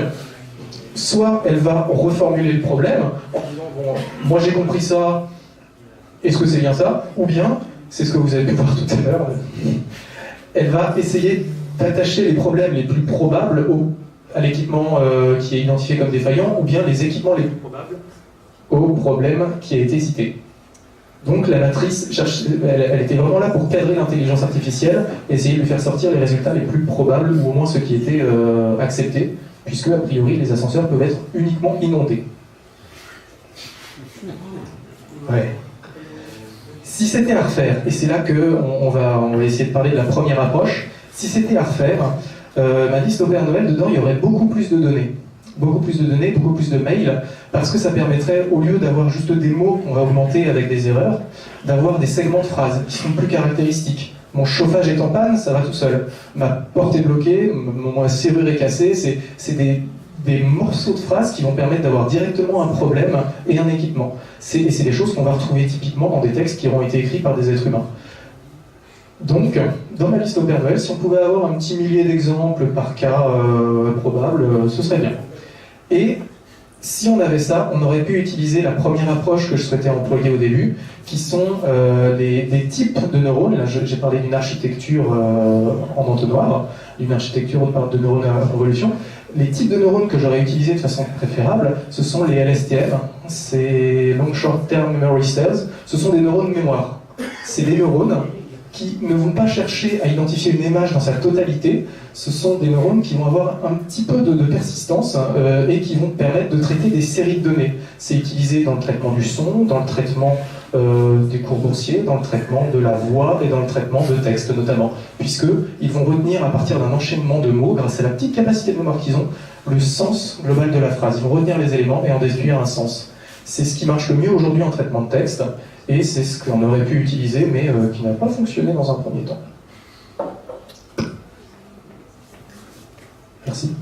soit elle va reformuler le problème en disant « Bon, moi j'ai compris ça, est-ce que c'est bien ça ?» Ou bien, c'est ce que vous avez pu voir tout à l'heure, elle va essayer d'attacher les problèmes les plus probables à l'équipement qui est identifié comme défaillant, ou bien les équipements les plus probables au problème qui a été cité. Donc la matrice, elle était vraiment là pour cadrer l'intelligence artificielle et essayer de lui faire sortir les résultats les plus probables, ou au moins ceux qui étaient acceptés, puisque a priori les ascenseurs peuvent être uniquement inondés. Ouais. Si c'était à refaire, et c'est là qu'on va essayer de parler de la première approche, si c'était à refaire, ma liste au Père Noël, dedans, il y aurait beaucoup plus de données. Beaucoup plus de données, beaucoup plus de mails, parce que ça permettrait, au lieu d'avoir juste des mots qu'on va augmenter avec des erreurs, d'avoir des segments de phrases qui sont plus caractéristiques. Mon chauffage est en panne, ça va tout seul. Ma porte est bloquée, mon serrure est cassée, c'est des morceaux de phrases qui vont permettre d'avoir directement un problème et un équipement. Et c'est des choses qu'on va retrouver typiquement dans des textes qui auront été écrits par des êtres humains. Donc, dans ma liste au Père Noël, si on pouvait avoir un petit millier d'exemples par cas probable, ce serait bien. Et si on avait ça, on aurait pu utiliser la première approche que je souhaitais employer au début, qui sont des types de neurones. Là, j'ai parlé d'une architecture en entonnoir, d'une architecture de neurones à convolution. Les types de neurones que j'aurais utilisés de façon préférable, ce sont les LSTM, c'est Long Short Term Memory Cells, ce sont des neurones de mémoire. C'est des neurones qui ne vont pas chercher à identifier une image dans sa totalité, ce sont des neurones qui vont avoir un petit peu de persistance et qui vont permettre de traiter des séries de données. C'est utilisé dans le traitement du son, dans le traitement des cours boursiers, dans le traitement de la voix et dans le traitement de texte notamment, puisqu'ils vont retenir à partir d'un enchaînement de mots, grâce à la petite capacité de mémoire qu'ils ont, le sens global de la phrase. Ils vont retenir les éléments et en déduire un sens. C'est ce qui marche le mieux aujourd'hui en traitement de texte, et c'est ce qu'on aurait pu utiliser, mais qui n'a pas fonctionné dans un premier temps. Merci.